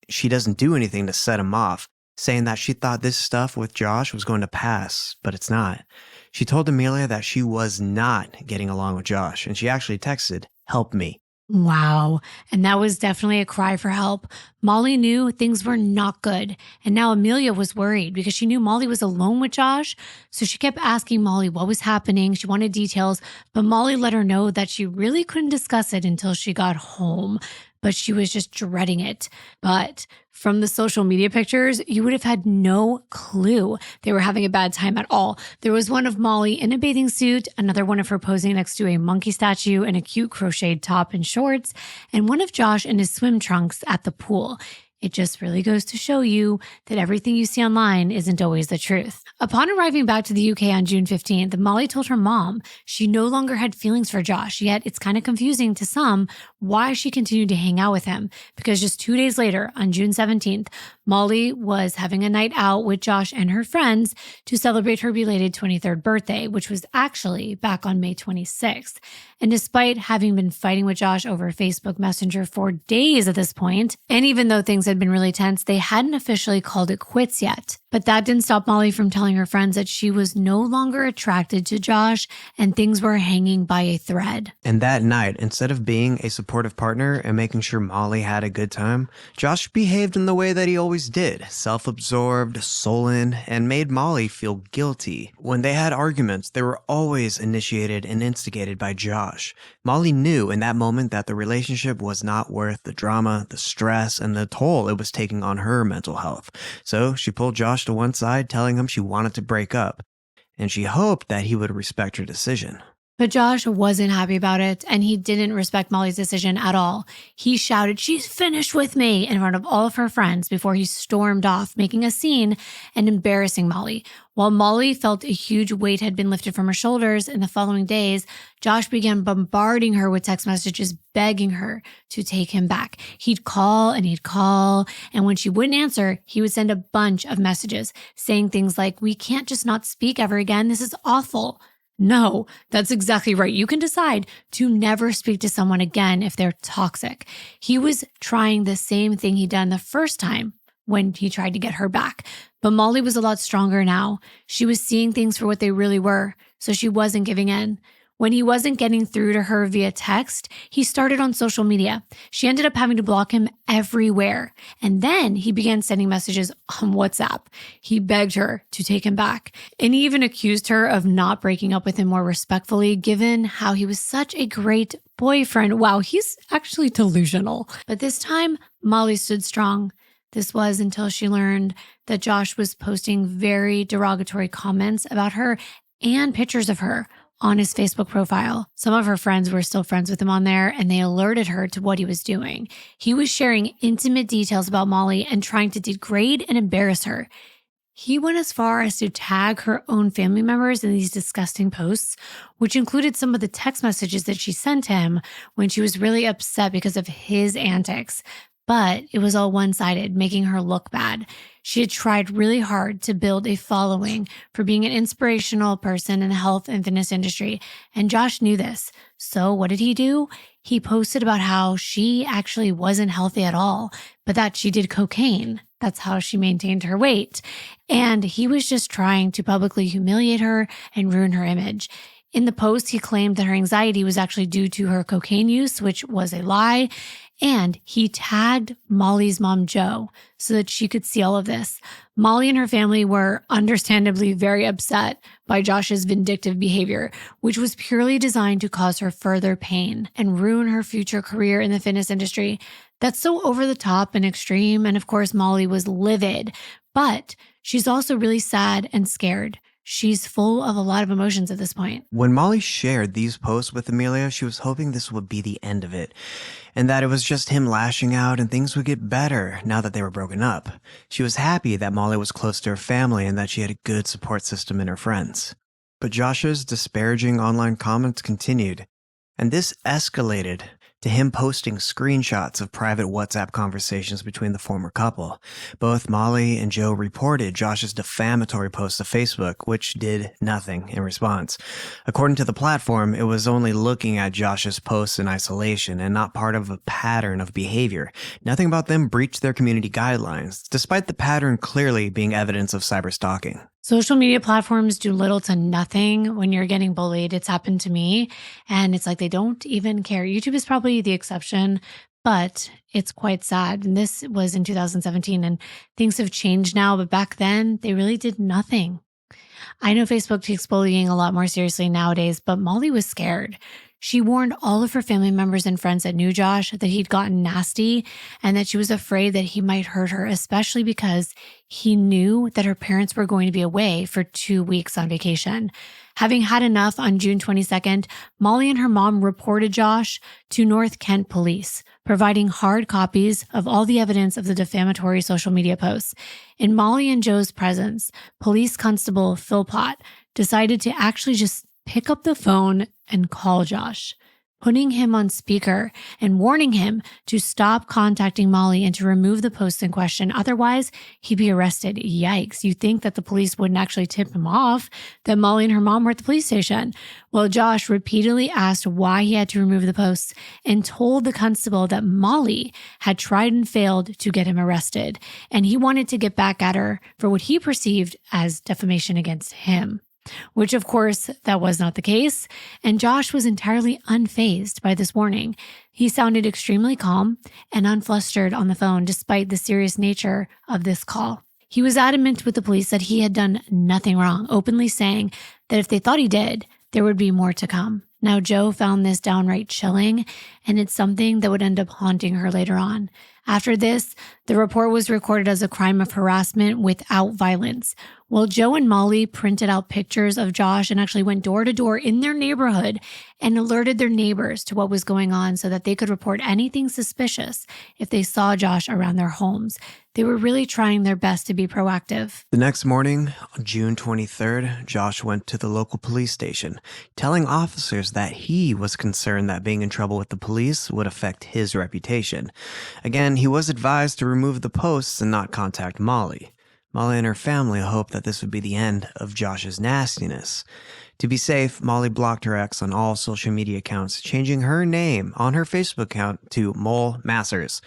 she doesn't do anything to set him off, saying that she thought this stuff with Josh was going to pass, but it's not. She told Amelia that she was not getting along with Josh, and she actually texted, "Help me."
Wow. And that was definitely a cry for help. Molly knew things were not good. And now Amelia was worried because she knew Molly was alone with Josh. So she kept asking Molly what was happening. She wanted details, but Molly let her know that she really couldn't discuss it until she got home. But she was just dreading it. But from the social media pictures, you would have had no clue they were having a bad time at all. There was one of Molly in a bathing suit, another one of her posing next to a monkey statue in a cute crocheted top and shorts, and one of Josh in his swim trunks at the pool. It just really goes to show you that everything you see online isn't always the truth. Upon arriving back to the UK on June 15th, Molly told her mom she no longer had feelings for Josh, yet it's kind of confusing to some why she continued to hang out with him, because just 2 days later, on June 17th, Molly was having a night out with Josh and her friends to celebrate her belated 23rd birthday, which was actually back on May 26th. And despite having been fighting with Josh over Facebook Messenger for days at this point, and even though things had been really tense, they hadn't officially called it quits yet. But that didn't stop Molly from telling her friends that she was no longer attracted to Josh and things were hanging by a thread.
And that night, instead of being a supportive partner and making sure Molly had a good time, Josh behaved in the way that he always did, self-absorbed, sullen, and made Molly feel guilty. When they had arguments, they were always initiated and instigated by Josh. Molly knew in that moment that the relationship was not worth the drama, the stress, and the toll it was taking on her mental health. So she pulled Josh to one side, telling him she wanted to break up, and she hoped that he would respect her decision.
But Josh wasn't happy about it, and he didn't respect Molly's decision at all. He shouted, "She's finished with me," in front of all of her friends before he stormed off, making a scene and embarrassing Molly. While Molly felt a huge weight had been lifted from her shoulders in the following days, Josh began bombarding her with text messages begging her to take him back. He'd call, and when she wouldn't answer, he would send a bunch of messages saying things like, "We can't just not speak ever again. This is awful." No, that's exactly right. You can decide to never speak to someone again if they're toxic. He was trying the same thing he'd done the first time when he tried to get her back. But Molly was a lot stronger now. She was seeing things for what they really were, so she wasn't giving in. When he wasn't getting through to her via text, he started on social media. She ended up having to block him everywhere. And then he began sending messages on WhatsApp. He begged her to take him back. And he even accused her of not breaking up with him more respectfully, given how he was such a great boyfriend. Wow, he's actually delusional. But this time, Molly stood strong. This was until she learned that Josh was posting very derogatory comments about her and pictures of her on his Facebook profile. Some of her friends were still friends with him on there, and they alerted her to what he was doing. He was sharing intimate details about Molly and trying to degrade and embarrass her. He went as far as to tag her own family members in these disgusting posts, which included some of the text messages that she sent him when she was really upset because of his antics. But it was all one-sided, making her look bad. She had tried really hard to build a following for being an inspirational person in the health and fitness industry, and Josh knew this. So what did he do? He posted about how she actually wasn't healthy at all, but that she did cocaine. That's how she maintained her weight. And he was just trying to publicly humiliate her and ruin her image. In the post, he claimed that her anxiety was actually due to her cocaine use, which was a lie. And he tagged Molly's mom, Jo, so that she could see all of this. Molly and her family were understandably very upset by Josh's vindictive behavior, which was purely designed to cause her further pain and ruin her future career in the fitness industry. That's so over the top and extreme. And of course, Molly was livid, but she's also really sad and scared. She's full of a lot of emotions at this point.
When Molly shared these posts with Amelia, she was hoping this would be the end of it, and that it was just him lashing out and things would get better now that they were broken up. She was happy that Molly was close to her family and that she had a good support system in her friends. But Josh's disparaging online comments continued, and this escalated to him posting screenshots of private WhatsApp conversations between the former couple. Both Molly and Jo reported Josh's defamatory post to Facebook, which did nothing in response. According to the platform, it was only looking at Josh's posts in isolation and not part of a pattern of behavior. Nothing about them breached their community guidelines, despite the pattern clearly being evidence of cyberstalking.
Social media platforms do little to nothing when you're getting bullied. It's happened to me, and it's like they don't even care. YouTube is probably the exception, but it's quite sad. And this was in 2017, and things have changed now, but back then they really did nothing. I know Facebook takes bullying a lot more seriously nowadays, but Molly was scared. She warned all of her family members and friends that knew Josh that he'd gotten nasty and that she was afraid that he might hurt her, especially because he knew that her parents were going to be away for 2 weeks on vacation. Having had enough, on June 22nd, Molly and her mom reported Josh to North Kent police, providing hard copies of all the evidence of the defamatory social media posts. In Molly and Jo's presence, Police Constable Philpott decided to actually just pick up the phone and call Josh, putting him on speaker and warning him to stop contacting Molly and to remove the posts in question. Otherwise, he'd be arrested. Yikes. You'd think that the police wouldn't actually tip him off that Molly and her mom were at the police station. Well, Josh repeatedly asked why he had to remove the posts and told the constable that Molly had tried and failed to get him arrested, and he wanted to get back at her for what he perceived as defamation against him. Which, of course, that was not the case, and Josh was entirely unfazed by this warning. He sounded extremely calm and unflustered on the phone despite the serious nature of this call. He was adamant with the police that he had done nothing wrong, openly saying that if they thought he did, there would be more to come. Now, Jo found this downright chilling, and it's something that would end up haunting her later on. After this, the report was recorded as a crime of harassment without violence. Well, Jo and Molly printed out pictures of Josh and actually went door to door in their neighborhood and alerted their neighbors to what was going on so that they could report anything suspicious if they saw Josh around their homes. They were really trying their best to be proactive.
The next morning, on June 23rd, Josh went to the local police station, telling officers that he was concerned that being in trouble with the police would affect his reputation. Again, he was advised to remove the posts and not contact Molly. Molly and her family hoped that this would be the end of Josh's nastiness. To be safe, Molly blocked her ex on all social media accounts, changing her name on her Facebook account to Mole Masters.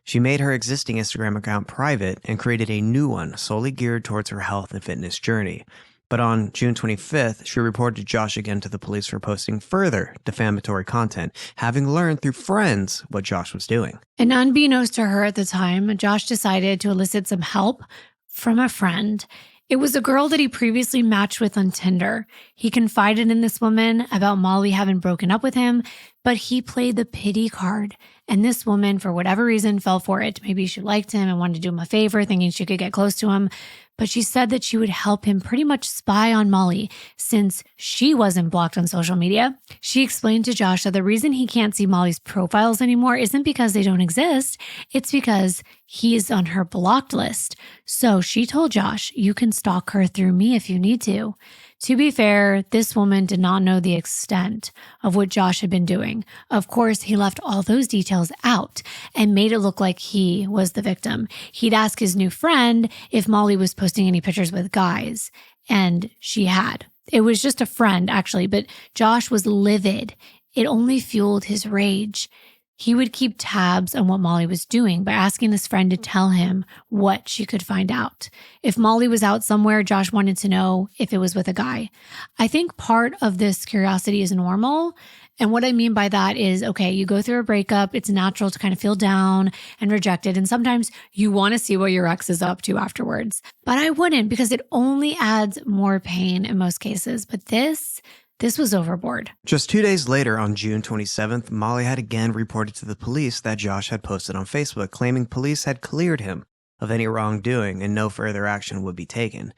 She made her existing Instagram account private and created a new one solely geared towards her health and fitness journey. But on June 25th, she reported Josh again to the police for posting further defamatory content, having learned through friends what Josh was doing.
And unbeknownst to her at the time, Josh decided to elicit some help from a friend. It was a girl that he previously matched with on Tinder. He confided in this woman about Molly having broken up with him, but he played the pity card. And this woman, for whatever reason, fell for it. Maybe she liked him and wanted to do him a favor, thinking she could get close to him. But she said that she would help him pretty much spy on Molly since she wasn't blocked on social media. She explained to Josh that the reason he can't see Molly's profiles anymore isn't because they don't exist. It's because he is on her blocked list. So she told Josh, you can stalk her through me if you need to. To be fair, this woman did not know the extent of what Josh had been doing. Of course, he left all those details out and made it look like he was the victim. He'd ask his new friend if Molly was posting any pictures with guys, and she had. It was just a friend, actually, but Josh was livid. It only fueled his rage. He would keep tabs on what Molly was doing by asking this friend to tell him what she could find out. If Molly was out somewhere, Josh wanted to know if it was with a guy. I think part of this curiosity is normal, And what I mean by that is, okay, you go through a breakup. It's natural to kind of feel down and rejected. And sometimes you want to see what your ex is up to afterwards. But I wouldn't, because it only adds more pain in most cases. But this was overboard.
Just 2 days later, on June 27th, Molly had again reported to the police that Josh had posted on Facebook, claiming police had cleared him of any wrongdoing and no further action would be taken.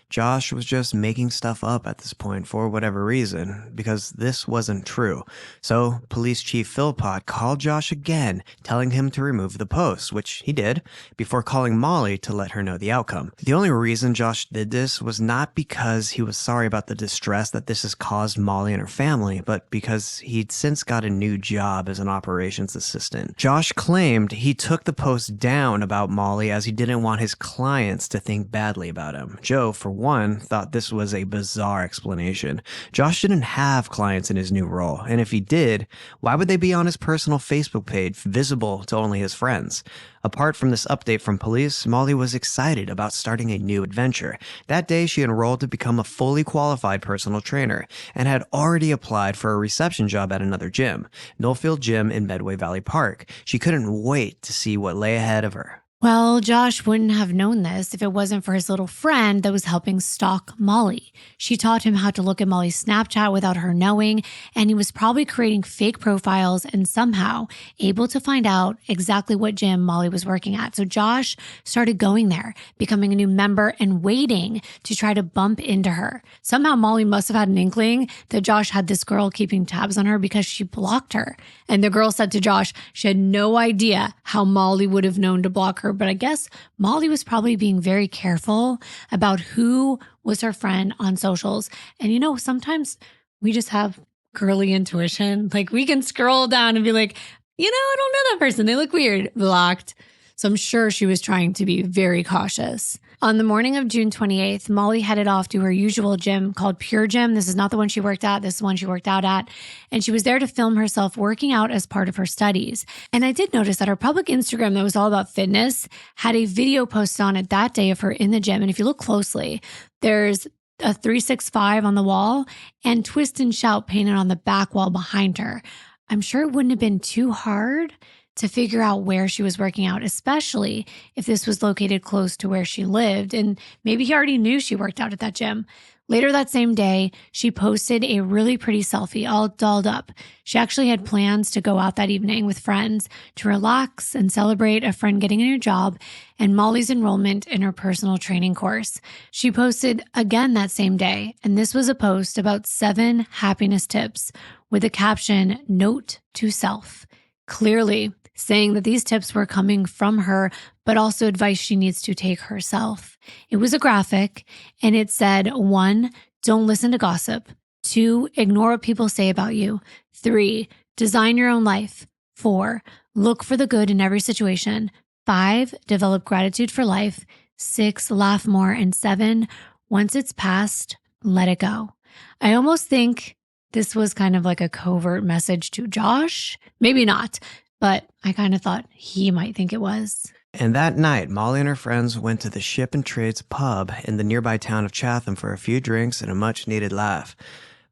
Josh was just making stuff up at this point for whatever reason, because this wasn't true. So Police Chief Philpott called Josh again, telling him to remove the post, which he did, before calling Molly to let her know the outcome. The only reason Josh did this was not because he was sorry about the distress that this has caused Molly and her family, but because he'd since got a new job as an operations assistant. Josh claimed he took the post down about Molly as he didn't want his clients to think badly about him. Joe, for one, thought this was a bizarre explanation. Josh didn't have clients in his new role, and if he did, why would they be on his personal Facebook page, visible to only his friends? Apart from this update from police, Molly was excited about starting a new adventure. That day, she enrolled to become a fully qualified personal trainer and had already applied for a reception job at another gym, Knollfield Gym in Medway Valley Park. She couldn't wait to see what lay ahead of her.
Well, Josh wouldn't have known this if it wasn't for his little friend that was helping stalk Molly. She taught him how to look at Molly's Snapchat without her knowing, and he was probably creating fake profiles and somehow able to find out exactly what gym Molly was working at. So Josh started going there, becoming a new member and waiting to try to bump into her. Somehow Molly must have had an inkling that Josh had this girl keeping tabs on her because she blocked her. And the girl said to Josh she had no idea how Molly would have known to block her. But I guess Molly was probably being very careful about who was her friend on socials. And sometimes we just have girly intuition. Like we can scroll down and be like, I don't know that person. They look weird. Blocked. So I'm sure she was trying to be very cautious. On the morning of June 28th, Molly headed off to her usual gym called Pure Gym. This is not the one she worked at. This is the one she worked out at. And she was there to film herself working out as part of her studies. And I did notice that her public Instagram that was all about fitness had a video posted on it that day of her in the gym. And if you look closely, there's a 365 on the wall and Twist and Shout painted on the back wall behind her. I'm sure it wouldn't have been too hard to figure out where she was working out, especially if this was located close to where she lived. And maybe he already knew she worked out at that gym. Later that same day, she posted a really pretty selfie, all dolled up. She actually had plans to go out that evening with friends to relax and celebrate a friend getting a new job and Molly's enrollment in her personal training course. She posted again that same day, and this was a post about 7 happiness tips with a caption, "Note to self," clearly saying that these tips were coming from her, but also advice she needs to take herself. It was a graphic, and it said, 1, don't listen to gossip. 2, ignore what people say about you. 3, design your own life. 4, look for the good in every situation. 5, develop gratitude for life. 6, laugh more. And 7, once it's past, let it go. I almost think this was kind of like a covert message to Josh. Maybe not, but I kind of thought he might think it was.
And that night, Molly and her friends went to the Ship and Trades pub in the nearby town of Chatham for a few drinks and a much-needed laugh.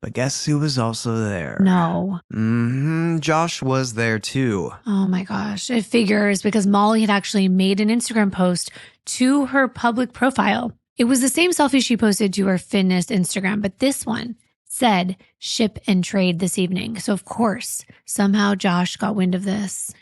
But guess who was also there?
No.
Josh was there too.
Oh my gosh. It figures because Molly had actually made an Instagram post to her public profile. It was the same selfie she posted to her fitness Instagram, but this one said Ship and Trade this evening. So of course, somehow Josh got wind of this.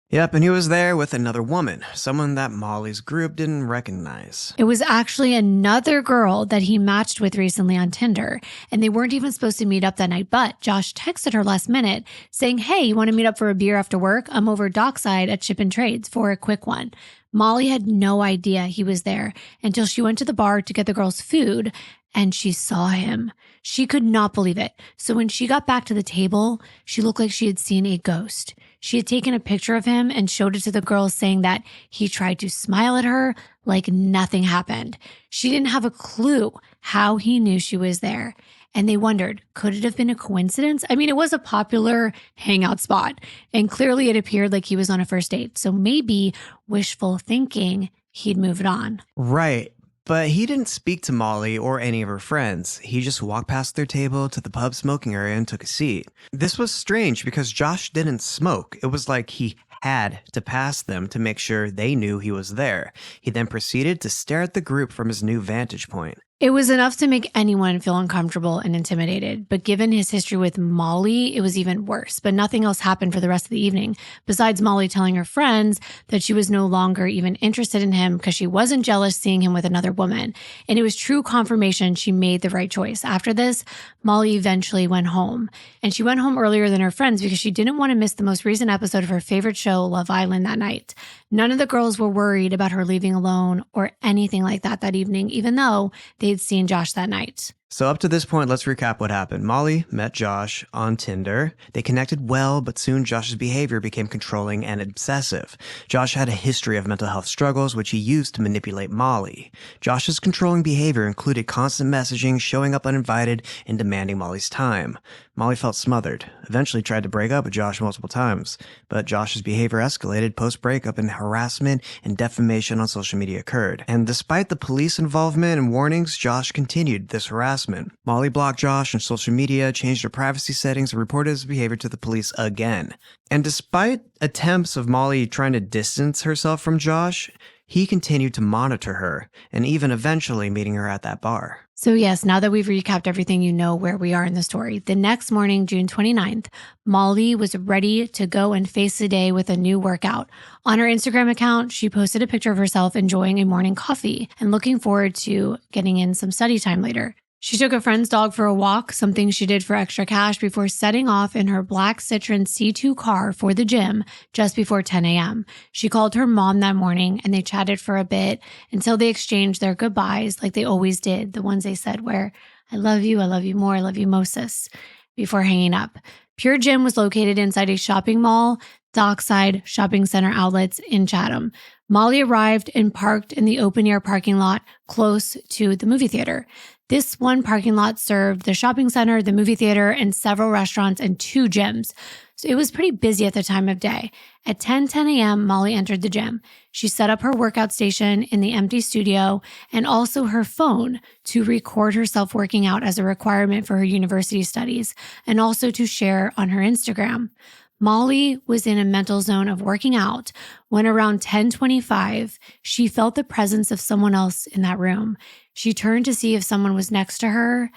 Yep, and he was there with another woman, someone that Molly's group didn't recognize.
It was actually another girl that he matched with recently on Tinder, and they weren't even supposed to meet up that night, but Josh texted her last minute saying, "Hey, you want to meet up for a beer after work? I'm over dockside at Ship and Trades for a quick one." Molly had no idea he was there until she went to the bar to get the girls food and she saw him. She could not believe it. So when she got back to the table, she looked like she had seen a ghost. She had taken a picture of him and showed it to the girls, saying that he tried to smile at her like nothing happened. She didn't have a clue how he knew she was there. And they wondered, could it have been a coincidence? I mean, it was a popular hangout spot, and clearly it appeared like he was on a first date. So maybe wishful thinking, he'd moved on.
Right. But he didn't speak to Molly or any of her friends. He just walked past their table to the pub smoking area and took a seat. This was strange because Josh didn't smoke. It was like he had to pass them to make sure they knew he was there. He then proceeded to stare at the group from his new vantage point.
It was enough to make anyone feel uncomfortable and intimidated, but given his history with Molly, it was even worse. But nothing else happened for the rest of the evening, besides Molly telling her friends that she was no longer even interested in him because she wasn't jealous seeing him with another woman. And it was true confirmation she made the right choice. After this, Molly eventually went home. And she went home earlier than her friends because she didn't want to miss the most recent episode of her favorite show, Love Island, that night. None of the girls were worried about her leaving alone or anything like that evening, even though they'd seen Josh that night.
So up to this point, let's recap what happened. Molly met Josh on Tinder. They connected well, but soon Josh's behavior became controlling and obsessive. Josh had a history of mental health struggles, which he used to manipulate Molly. Josh's controlling behavior included constant messaging, showing up uninvited, and demanding Molly's time. Molly felt smothered, eventually tried to break up with Josh multiple times, but Josh's behavior escalated post-breakup and harassment and defamation on social media occurred. And despite the police involvement and warnings, Josh continued this harassment. Molly blocked Josh on social media, changed her privacy settings, and reported his behavior to the police again. And despite attempts of Molly trying to distance herself from Josh, he continued to monitor her, and even eventually meeting her at that bar.
So yes, now that we've recapped everything, you know where we are in the story. The next morning, June 29th, Molly was ready to go and face the day with a new workout. On her Instagram account, she posted a picture of herself enjoying a morning coffee and looking forward to getting in some study time later. She took a friend's dog for a walk, something she did for extra cash, before setting off in her black Citroen C2 car for the gym just before 10 a.m. She called her mom that morning and they chatted for a bit until they exchanged their goodbyes like they always did, the ones they said where, I love you more, I love you most, sis, before hanging up. Pure Gym was located inside a shopping mall, Dockside Shopping Center outlets in Chatham. Molly arrived and parked in the open-air parking lot close to the movie theater. This one parking lot served the shopping center, the movie theater, and several restaurants and 2 gyms. So it was pretty busy at the time of day. At 10 a.m., Molly entered the gym. She set up her workout station in the empty studio and also her phone to record herself working out as a requirement for her university studies and also to share on her Instagram. Molly was in a mental zone of working out when around 10:25, she felt the presence of someone else in that room. She turned to see if someone was next to her,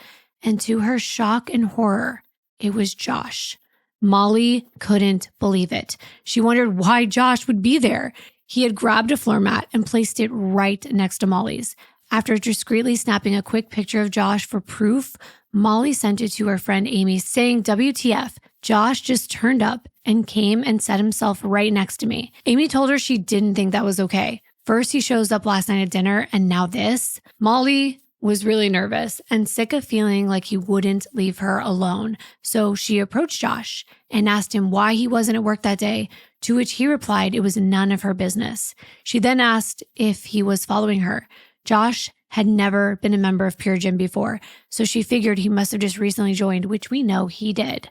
and to her shock and horror, it was Josh. Molly couldn't believe it. She wondered why Josh would be there. He had grabbed a floor mat and placed it right next to Molly's. After discreetly snapping a quick picture of Josh for proof, Molly sent it to her friend Amy saying, WTF, Josh just turned up and came and set himself right next to me. Amy told her she didn't think that was okay. First, he shows up last night at dinner, and now this. Molly was really nervous and sick of feeling like he wouldn't leave her alone. So she approached Josh and asked him why he wasn't at work that day, to which he replied it was none of her business. She then asked if he was following her. Josh had never been a member of Pure Gym before, so she figured he must have just recently joined, which we know he did.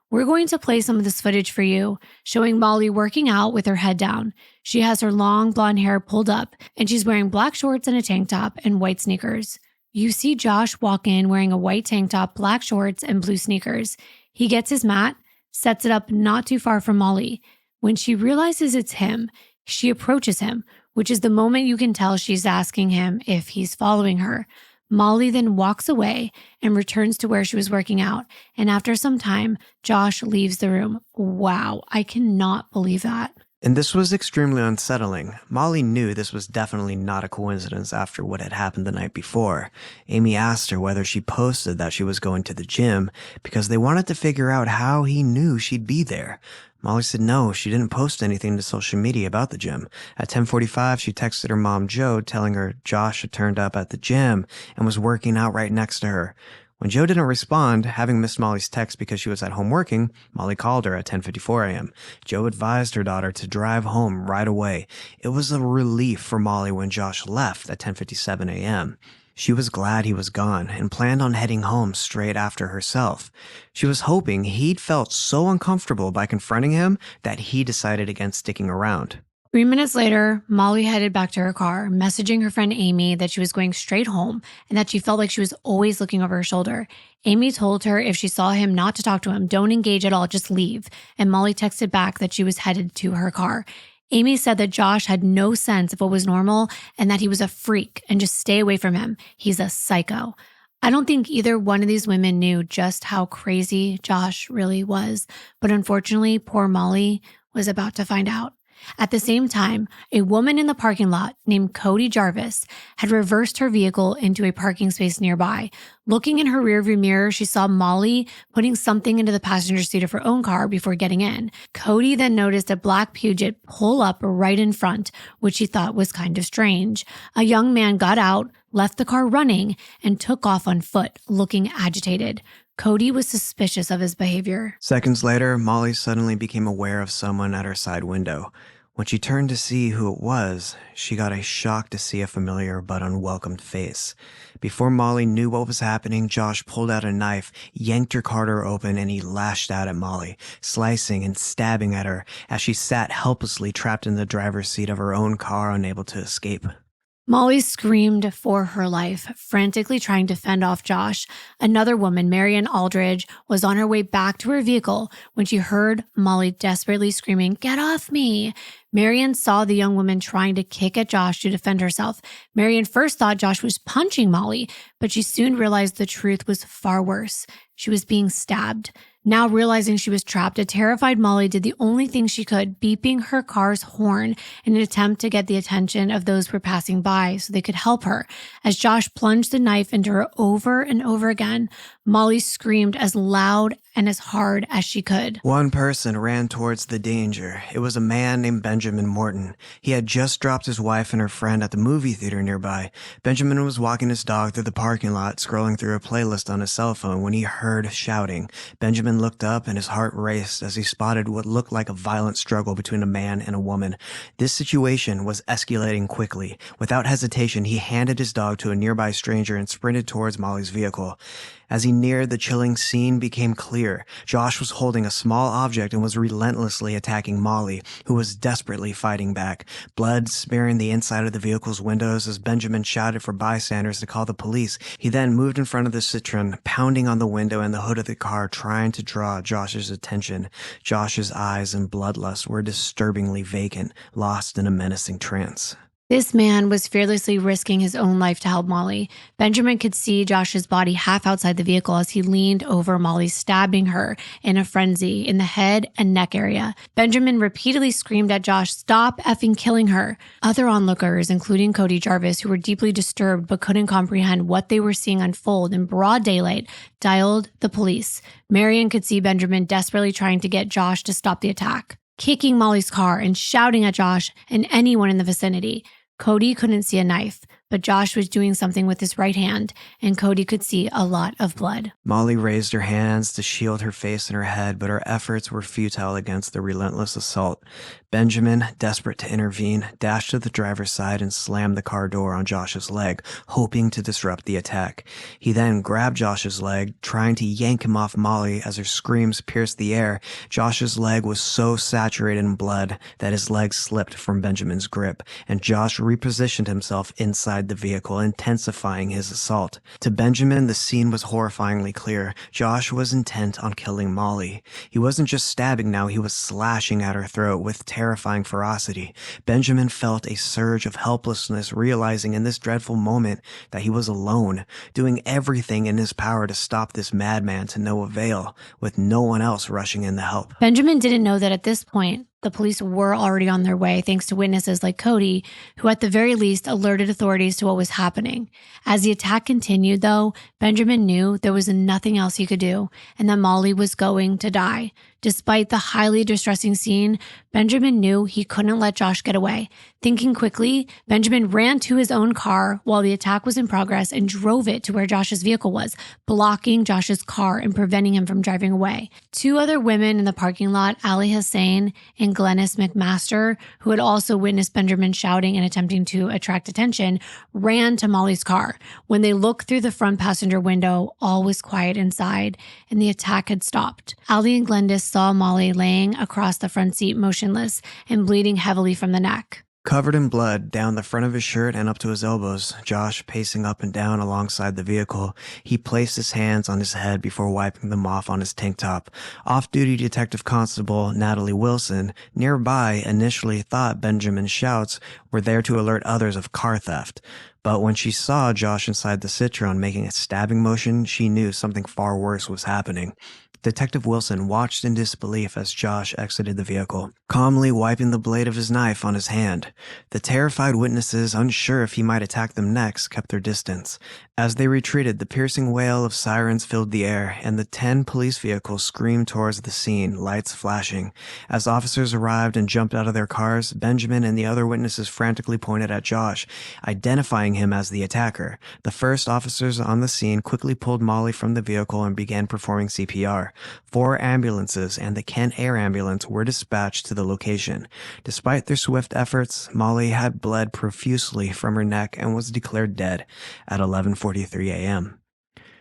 We're going to play some of this footage for you, showing Molly working out with her head down. She has her long blonde hair pulled up, and she's wearing black shorts and a tank top and white sneakers. You see Josh walk in wearing a white tank top, black shorts, and blue sneakers. He gets his mat, sets it up not too far from Molly. When she realizes it's him, she approaches him, which is the moment you can tell she's asking him if he's following her. Molly then walks away and returns to where she was working out. And after some time, Josh leaves the room. Wow, I cannot believe that.
And this was extremely unsettling. Molly knew this was definitely not a coincidence after what had happened the night before. Amy asked her whether she posted that she was going to the gym because they wanted to figure out how he knew she'd be there. Molly said no, she didn't post anything to social media about the gym. At 10:45, she texted her mom, Jo, telling her Josh had turned up at the gym and was working out right next to her. When Jo didn't respond, having missed Molly's text because she was at home working, Molly called her at 10:54 a.m. Jo advised her daughter to drive home right away. It was a relief for Molly when Josh left at 10:57 a.m. She was glad he was gone and planned on heading home straight after herself. She was hoping he'd felt so uncomfortable by confronting him that he decided against sticking around.
3 minutes later, Molly headed back to her car, messaging her friend Amy that she was going straight home and that she felt like she was always looking over her shoulder. Amy told her if she saw him not to talk to him, don't engage at all, just leave. And Molly texted back that she was headed to her car. Amy said that Josh had no sense of what was normal and that he was a freak and just stay away from him. He's a psycho. I don't think either one of these women knew just how crazy Josh really was, but unfortunately, poor Molly was about to find out. At the same time, a woman in the parking lot named Cody Jarvis had reversed her vehicle into a parking space nearby. Looking in her rearview mirror, she saw Molly putting something into the passenger seat of her own car before getting in. Cody then noticed a black Peugeot pull up right in front, which she thought was kind of strange. A young man got out, left the car running, and took off on foot, looking agitated. Cody was suspicious of his behavior.
Seconds later, Molly suddenly became aware of someone at her side window. When she turned to see who it was, she got a shock to see a familiar but unwelcomed face. Before Molly knew what was happening, Josh pulled out a knife, yanked her car door open, and he lashed out at Molly, slicing and stabbing at her as she sat helplessly trapped in the driver's seat of her own car, unable to escape.
Molly screamed for her life, frantically trying to fend off Josh. Another woman, Marian Aldridge, was on her way back to her vehicle when she heard Molly desperately screaming, "Get off me!" Marian saw the young woman trying to kick at Josh to defend herself. Marian first thought Josh was punching Molly, but she soon realized the truth was far worse. She was being stabbed. Now realizing she was trapped, a terrified Molly did the only thing she could, beeping her car's horn in an attempt to get the attention of those who were passing by so they could help her. As Josh plunged the knife into her over and over again, Molly screamed as loud and as hard as she could.
One person ran towards the danger. It was a man named Benjamin Morton. He had just dropped his wife and her friend at the movie theater nearby. Benjamin was walking his dog through the parking lot, scrolling through a playlist on his cell phone when he heard shouting. Benjamin looked up and his heart raced as he spotted what looked like a violent struggle between a man and a woman. This situation was escalating quickly. Without hesitation, he handed his dog to a nearby stranger and sprinted towards Molly's vehicle. As he neared, the chilling scene became clear. Josh was holding a small object and was relentlessly attacking Molly, who was desperately fighting back. Blood smearing the inside of the vehicle's windows as Benjamin shouted for bystanders to call the police. He then moved in front of the Citroen, pounding on the window and the hood of the car, trying to draw Josh's attention. Josh's eyes and bloodlust were disturbingly vacant, lost in a menacing trance.
This man was fearlessly risking his own life to help Molly. Benjamin could see Josh's body half outside the vehicle as he leaned over Molly, stabbing her in a frenzy in the head and neck area. Benjamin repeatedly screamed at Josh, "Stop effing killing her." Other onlookers, including Cody Jarvis, who were deeply disturbed but couldn't comprehend what they were seeing unfold in broad daylight, dialed the police. Marian could see Benjamin desperately trying to get Josh to stop the attack, kicking Molly's car and shouting at Josh and anyone in the vicinity. Cody couldn't see a knife, but Josh was doing something with his right hand, and Cody could see a lot of blood.
Molly raised her hands to shield her face and her head, but her efforts were futile against the relentless assault. Benjamin, desperate to intervene, dashed to the driver's side and slammed the car door on Josh's leg, hoping to disrupt the attack. He then grabbed Josh's leg, trying to yank him off Molly as her screams pierced the air. Josh's leg was so saturated in blood that his leg slipped from Benjamin's grip, and Josh repositioned himself inside the vehicle, intensifying his assault. To Benjamin, the scene was horrifyingly clear. Josh was intent on killing Molly. He wasn't just stabbing now, he was slashing at her throat with terrifying ferocity. Benjamin felt a surge of helplessness, realizing in this dreadful moment that he was alone, doing everything in his power to stop this madman to no avail, with no one else rushing in to help.
Benjamin didn't know that at this point, the police were already on their way thanks to witnesses like Cody, who at the very least alerted authorities to what was happening. As the attack continued, though, Benjamin knew there was nothing else he could do and that Molly was going to die. Despite the highly distressing scene, Benjamin knew he couldn't let Josh get away. Thinking quickly, Benjamin ran to his own car while the attack was in progress and drove it to where Josh's vehicle was, blocking Josh's car and preventing him from driving away. Two other women in the parking lot, Ali Hussein and Glennis McMaster, who had also witnessed Benjamin shouting and attempting to attract attention, ran to Molly's car. When they looked through the front passenger window, all was quiet inside and the attack had stopped. Ali and Glennis saw Molly laying across the front seat, motionless motionless and bleeding heavily from the neck.
Covered in blood down the front of his shirt and up to his elbows, Josh pacing up and down alongside the vehicle, he placed his hands on his head before wiping them off on his tank top. Off-duty Detective Constable Natalie Wilson, nearby, initially thought Benjamin's shouts were there to alert others of car theft. But when she saw Josh inside the Citroen making a stabbing motion, she knew something far worse was happening. Detective Wilson watched in disbelief as Josh exited the vehicle, calmly wiping the blade of his knife on his hand. The terrified witnesses, unsure if he might attack them next, kept their distance. As they retreated, the piercing wail of sirens filled the air, and the 10 police vehicles screamed towards the scene, lights flashing. As officers arrived and jumped out of their cars, Benjamin and the other witnesses frantically pointed at Josh, identifying him as the attacker. The first officers on the scene quickly pulled Molly from the vehicle and began performing CPR. 4 ambulances and the Kent Air Ambulance were dispatched to the location. Despite their swift efforts, Molly had bled profusely from her neck and was declared dead at 11:43 a.m.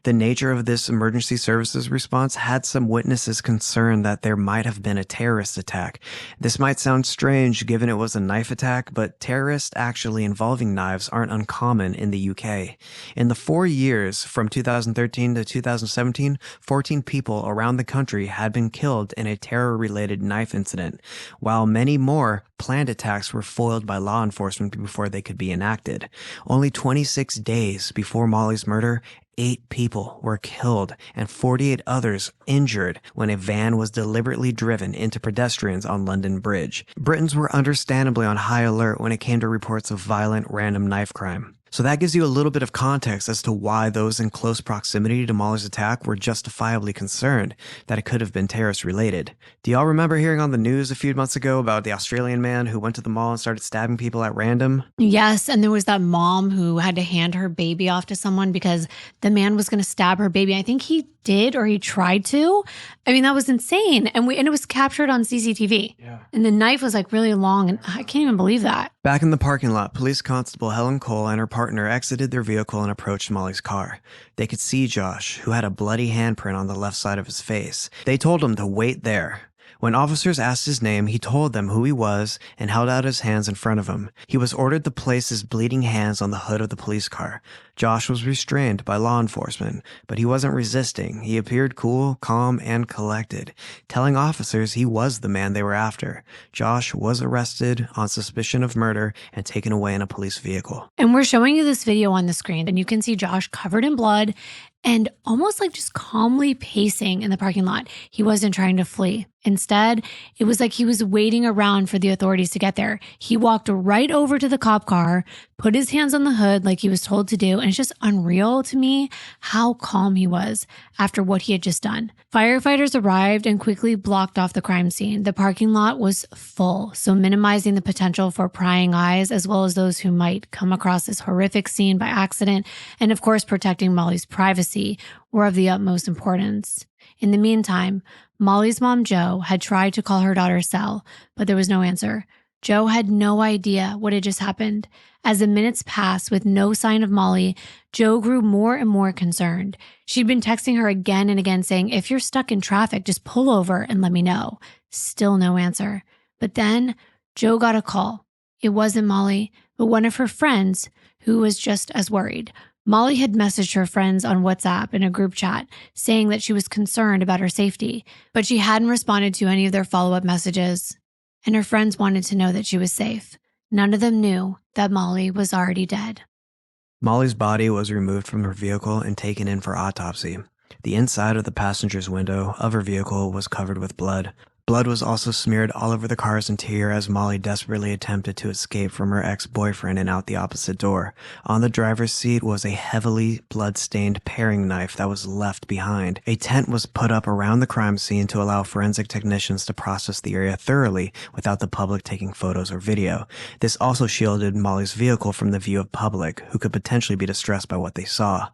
The nature of this emergency services response had some witnesses concerned that there might have been a terrorist attack. This might sound strange given it was a knife attack, but terrorists actually involving knives aren't uncommon in the UK. In the 4 years from 2013 to 2017, 14 people around the country had been killed in a terror-related knife incident, while many more planned attacks were foiled by law enforcement before they could be enacted. Only 26 days before Molly's murder, 8 people were killed and 48 others injured when a van was deliberately driven into pedestrians on London Bridge. Britons were understandably on high alert when it came to reports of violent random knife crime. So that gives you a little bit of context as to why those in close proximity to Molly's attack were justifiably concerned that it could have been terrorist-related. Do y'all remember hearing on the news a few months ago about the Australian man who went to the mall and started stabbing people at random?
Yes, and there was that mom who had to hand her baby off to someone because the man was going to stab her baby. I think he did, or he tried to. I mean, that was insane. And it was captured on CCTV. Yeah. And the knife was like really long, and I can't even believe that.
Back in the parking lot, Police Constable Helen Cole and her partner exited their vehicle and approached Molly's car. They could see Josh, who had a bloody handprint on the left side of his face. They told him to wait there. When officers asked his name, he told them who he was and held out his hands in front of him. He was ordered to place his bleeding hands on the hood of the police car. Josh was restrained by law enforcement, but he wasn't resisting. He appeared cool, calm, and collected, telling officers he was the man they were after. Josh was arrested on suspicion of murder and taken away in a police vehicle.
And we're showing you this video on the screen, and you can see Josh covered in blood and almost like just calmly pacing in the parking lot. He wasn't trying to flee. Instead, it was like he was waiting around for the authorities to get there. He walked right over to the cop car, put his hands on the hood like he was told to do, and it's just unreal to me how calm he was after what he had just done. Firefighters arrived and quickly blocked off the crime scene. The parking lot was full, so minimizing the potential for prying eyes as well as those who might come across this horrific scene by accident, and of course protecting Molly's privacy were of the utmost importance. In the meantime, Molly's mom, Jo, had tried to call her daughter's cell, but there was no answer. Jo had no idea what had just happened. As the minutes passed with no sign of Molly, Jo grew more and more concerned. She'd been texting her again and again saying, if you're stuck in traffic, just pull over and let me know. Still no answer. But then Jo got a call. It wasn't Molly, but one of her friends who was just as worried. Molly had messaged her friends on WhatsApp in a group chat saying that she was concerned about her safety, but she hadn't responded to any of their follow-up messages. And her friends wanted to know that she was safe. None of them knew that Molly was already dead.
Molly's body was removed from her vehicle and taken in for autopsy. The inside of the passenger's window of her vehicle was covered with blood. Blood was also smeared all over the car's interior as Molly desperately attempted to escape from her ex-boyfriend and out the opposite door. On the driver's seat was a heavily blood-stained paring knife that was left behind. A tent was put up around the crime scene to allow forensic technicians to process the area thoroughly without the public taking photos or video. This also shielded Molly's vehicle from the view of public, who could potentially be distressed by what they saw.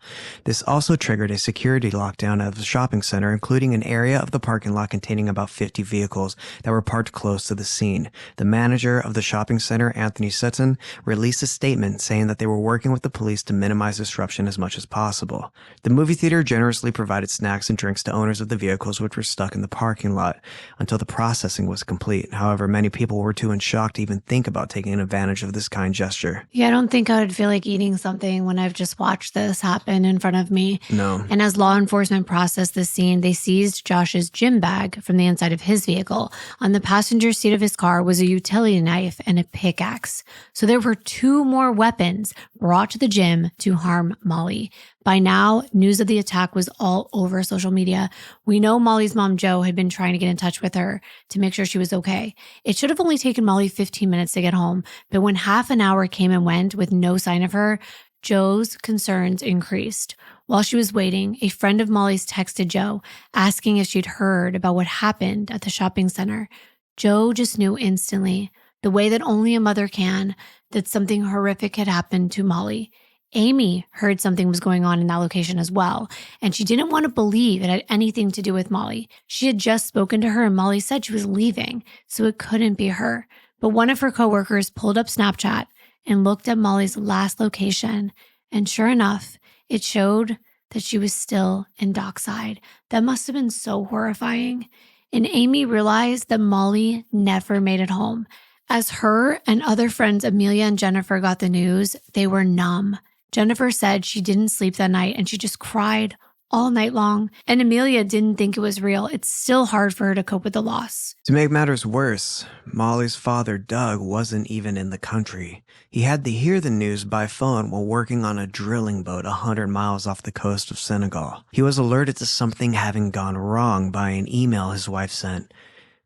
This also triggered a security lockdown of the shopping center, including an area of the parking lot containing about 50 vehicles vehicles that were parked close to the scene. The manager of the shopping center, Anthony Sutton, released a statement saying that they were working with the police to minimize disruption as much as possible. The movie theater generously provided snacks and drinks to owners of the vehicles which were stuck in the parking lot until the processing was complete. However, many people were too in shock to even think about taking advantage of this kind gesture.
Yeah, I don't think I would feel like eating something when I've just watched this happen in front of me.
No.
And as law enforcement processed the scene, they seized Josh's gym bag from the inside of his vehicle. On the passenger seat of his car was a utility knife and a pickaxe. So there were 2 more weapons brought to the gym to harm Molly. By now, news of the attack was all over social media. We know Molly's mom, Jo, had been trying to get in touch with her to make sure she was okay. It should have only taken Molly 15 minutes to get home, but when half an hour came and went with no sign of her, Jo's concerns increased. While she was waiting, a friend of Molly's texted Jo, asking if she'd heard about what happened at the shopping center. Jo just knew instantly, the way that only a mother can, that something horrific had happened to Molly. Amy heard something was going on in that location as well, and she didn't want to believe it had anything to do with Molly. She had just spoken to her and Molly said she was leaving, so it couldn't be her. But one of her coworkers pulled up Snapchat and looked at Molly's last location, and sure enough, it showed that she was still in Dockside. That must have been so horrifying. And Amy realized that Molly never made it home. As her and other friends Amelia and Jennifer got the news, they were numb. Jennifer said she didn't sleep that night and she just cried all night long. And Amelia didn't think it was real. It's still hard for her to cope with the loss.
To make matters worse, Molly's father, Doug, wasn't even in the country. He had to hear the news by phone while working on a drilling boat 100 miles off the coast of Senegal. He was alerted to something having gone wrong by an email his wife sent.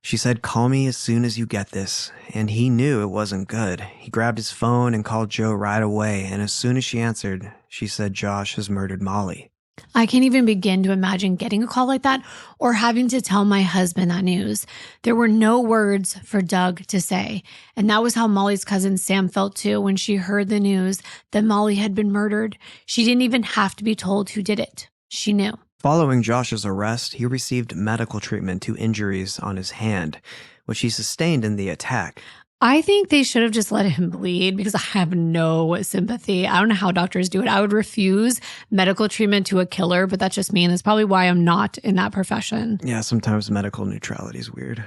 She said, "Call me as soon as you get this," and he knew it wasn't good. He grabbed his phone and called Jo right away, and as soon as she answered, she said Josh has murdered Molly.
I can't even begin to imagine getting a call like that or having to tell my husband that news. There were no words for Doug to say, and that was how Molly's cousin Sam felt too when she heard the news that Molly had been murdered. She didn't even have to be told who did it. She knew.
Following Josh's arrest, he received medical treatment to injuries on his hand, which he sustained in the attack.
I think they should have just let him bleed because I have no sympathy. I don't know how doctors do it. I would refuse medical treatment to a killer, but that's just me. And that's probably why I'm not in that profession.
Yeah, sometimes medical neutrality is weird.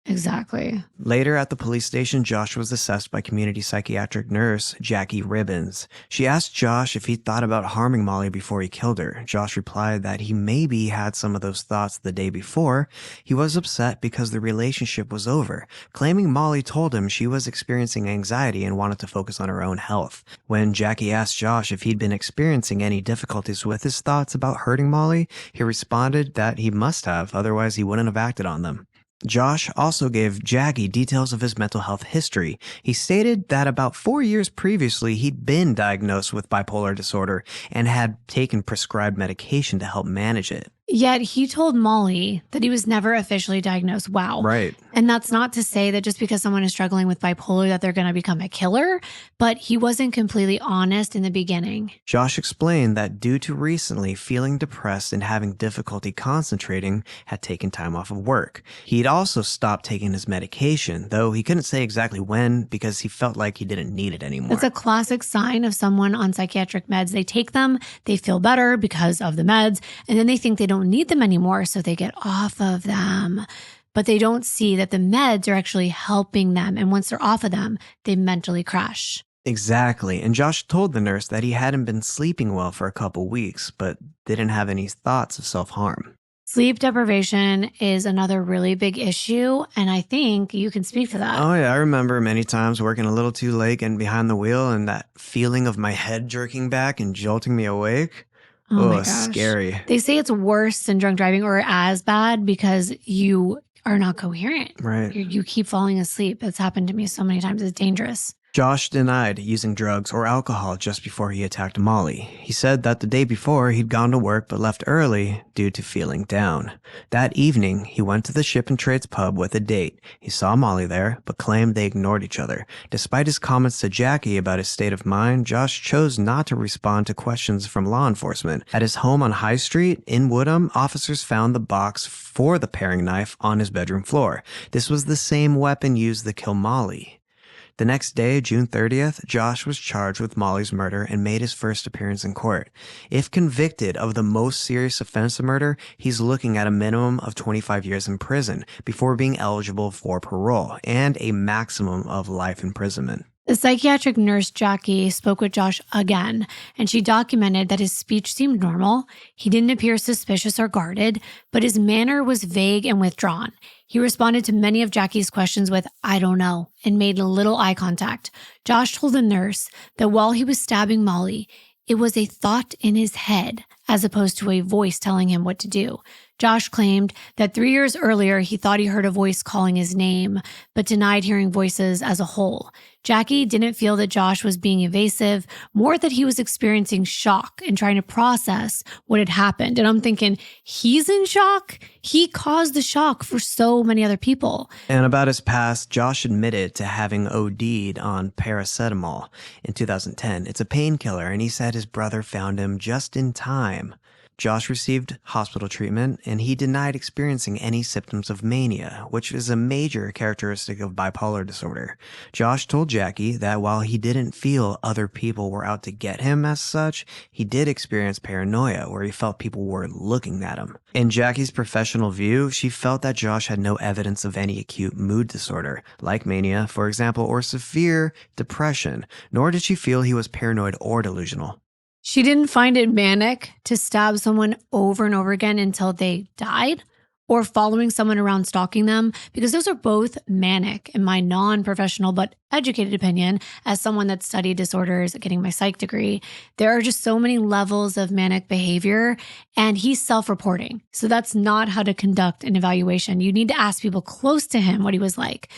Exactly.
Later at the police station, Josh was assessed by community psychiatric nurse Jackie Ribbons. She asked Josh if he thought about harming Molly before he killed her. Josh replied that he maybe had some of those thoughts the day before. He was upset because the relationship was over, claiming Molly told him she was experiencing anxiety and wanted to focus on her own health. When Jackie asked Josh if he'd been experiencing any difficulties with his thoughts about hurting Molly, he responded that he must have, otherwise he wouldn't have acted on them. Josh also gave Jackie details of his mental health history. He stated that about 4 years previously, he'd been diagnosed with bipolar disorder and had taken prescribed medication to help manage it.
Yet he told Molly that he was never officially diagnosed. Wow.
Right.
And that's not to say that just because someone is struggling with bipolar that they're going to become a killer, but he wasn't completely honest in the beginning.
Josh explained that due to recently feeling depressed and having difficulty concentrating, had taken time off of work. He'd also stopped taking his medication, though he couldn't say exactly when because he felt like he didn't need it anymore.
It's a classic sign of someone on psychiatric meds. They take them, they feel better because of the meds, and then they think they don't need them anymore, so they get off of them. But they don't see that the meds are actually helping them. And once they're off of them, they mentally crash.
Exactly. And Josh told the nurse that he hadn't been sleeping well for a couple weeks, but didn't have any thoughts of self-harm.
Sleep deprivation is another really big issue, and I think you can speak to that.
Oh yeah, I remember many times working a little too late and behind the wheel and that feeling of my head jerking back and jolting me awake.
Oh my
gosh.
Scary. They say it's worse than drunk driving or as bad because you are not coherent.
Right.
You keep falling asleep. It's happened to me so many times. It's dangerous.
Josh denied using drugs or alcohol just before he attacked Molly. He said that the day before he'd gone to work but left early due to feeling down. That evening, he went to the Ship and Trades pub with a date. He saw Molly there, but claimed they ignored each other. Despite his comments to Jackie about his state of mind, Josh chose not to respond to questions from law enforcement. At his home on High Street in Woodham, officers found the box for the paring knife on his bedroom floor. This was the same weapon used to kill Molly. The next day, June 30th, Josh was charged with Molly's murder and made his first appearance in court. If convicted of the most serious offense of murder, he's looking at a minimum of 25 years in prison before being eligible for parole and a maximum of life imprisonment.
The psychiatric nurse Jackie spoke with Josh again, and she documented that his speech seemed normal. He didn't appear suspicious or guarded, but his manner was vague and withdrawn. He responded to many of Jackie's questions with, "I don't know," and made little eye contact. Josh told the nurse that while he was stabbing Molly, it was a thought in his head as opposed to a voice telling him what to do. Josh claimed that 3 years earlier, he thought he heard a voice calling his name, but denied hearing voices as a whole. Jackie didn't feel that Josh was being evasive, more that he was experiencing shock and trying to process what had happened. And I'm thinking, he's in shock? He caused the shock for so many other people.
And about his past, Josh admitted to having OD'd on paracetamol in 2010. It's a painkiller, and he said his brother found him just in time. Josh received hospital treatment, and he denied experiencing any symptoms of mania, which is a major characteristic of bipolar disorder. Josh told Jackie that while he didn't feel other people were out to get him as such, he did experience paranoia, where he felt people were looking at him. In Jackie's professional view, she felt that Josh had no evidence of any acute mood disorder, like mania, for example, or severe depression, nor did she feel he was paranoid or delusional.
She didn't find it manic to stab someone over and over again until they died, or following someone around stalking them, because those are both manic in my non-professional but educated opinion. As someone that studied disorders, getting my psych degree, there are just so many levels of manic behavior, and he's self-reporting. So that's not how to conduct an evaluation. You need to ask people close to him what he was like.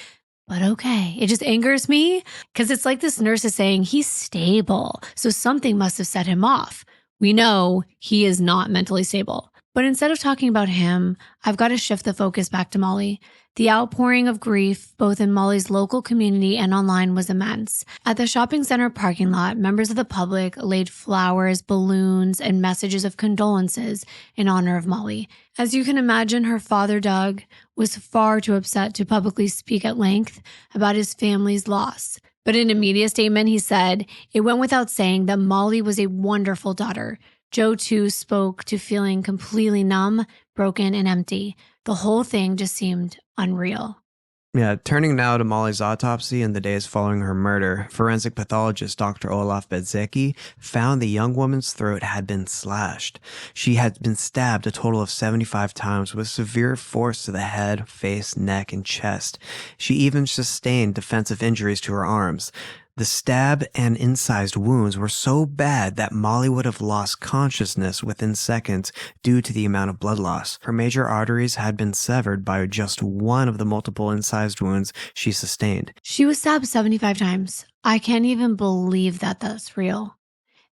But okay, it just angers me because it's like this nurse is saying he's stable, so something must have set him off. We know he is not mentally stable. But instead of talking about him, I've got to shift the focus back to Molly. The outpouring of grief, both in Molly's local community and online, was immense. At the shopping center parking lot, members of the public laid flowers, balloons, and messages of condolences in honor of Molly. As you can imagine, her father, Doug, was far too upset to publicly speak at length about his family's loss. But in a media statement, he said, "It went without saying that Molly was a wonderful daughter." Joe, too, spoke to feeling completely numb, broken, and empty. The whole thing just seemed unreal.
Yeah, turning now to Molly's autopsy in the days following her murder, forensic pathologist Dr. Olaf Bedzecki found the young woman's throat had been slashed. She had been stabbed a total of 75 times with severe force to the head, face, neck, and chest. She even sustained defensive injuries to her arms. The stab and incised wounds were so bad that Molly would have lost consciousness within seconds due to the amount of blood loss. Her major arteries had been severed by just one of the multiple incised wounds she sustained.
She was stabbed 75 times. I can't even believe that that's real.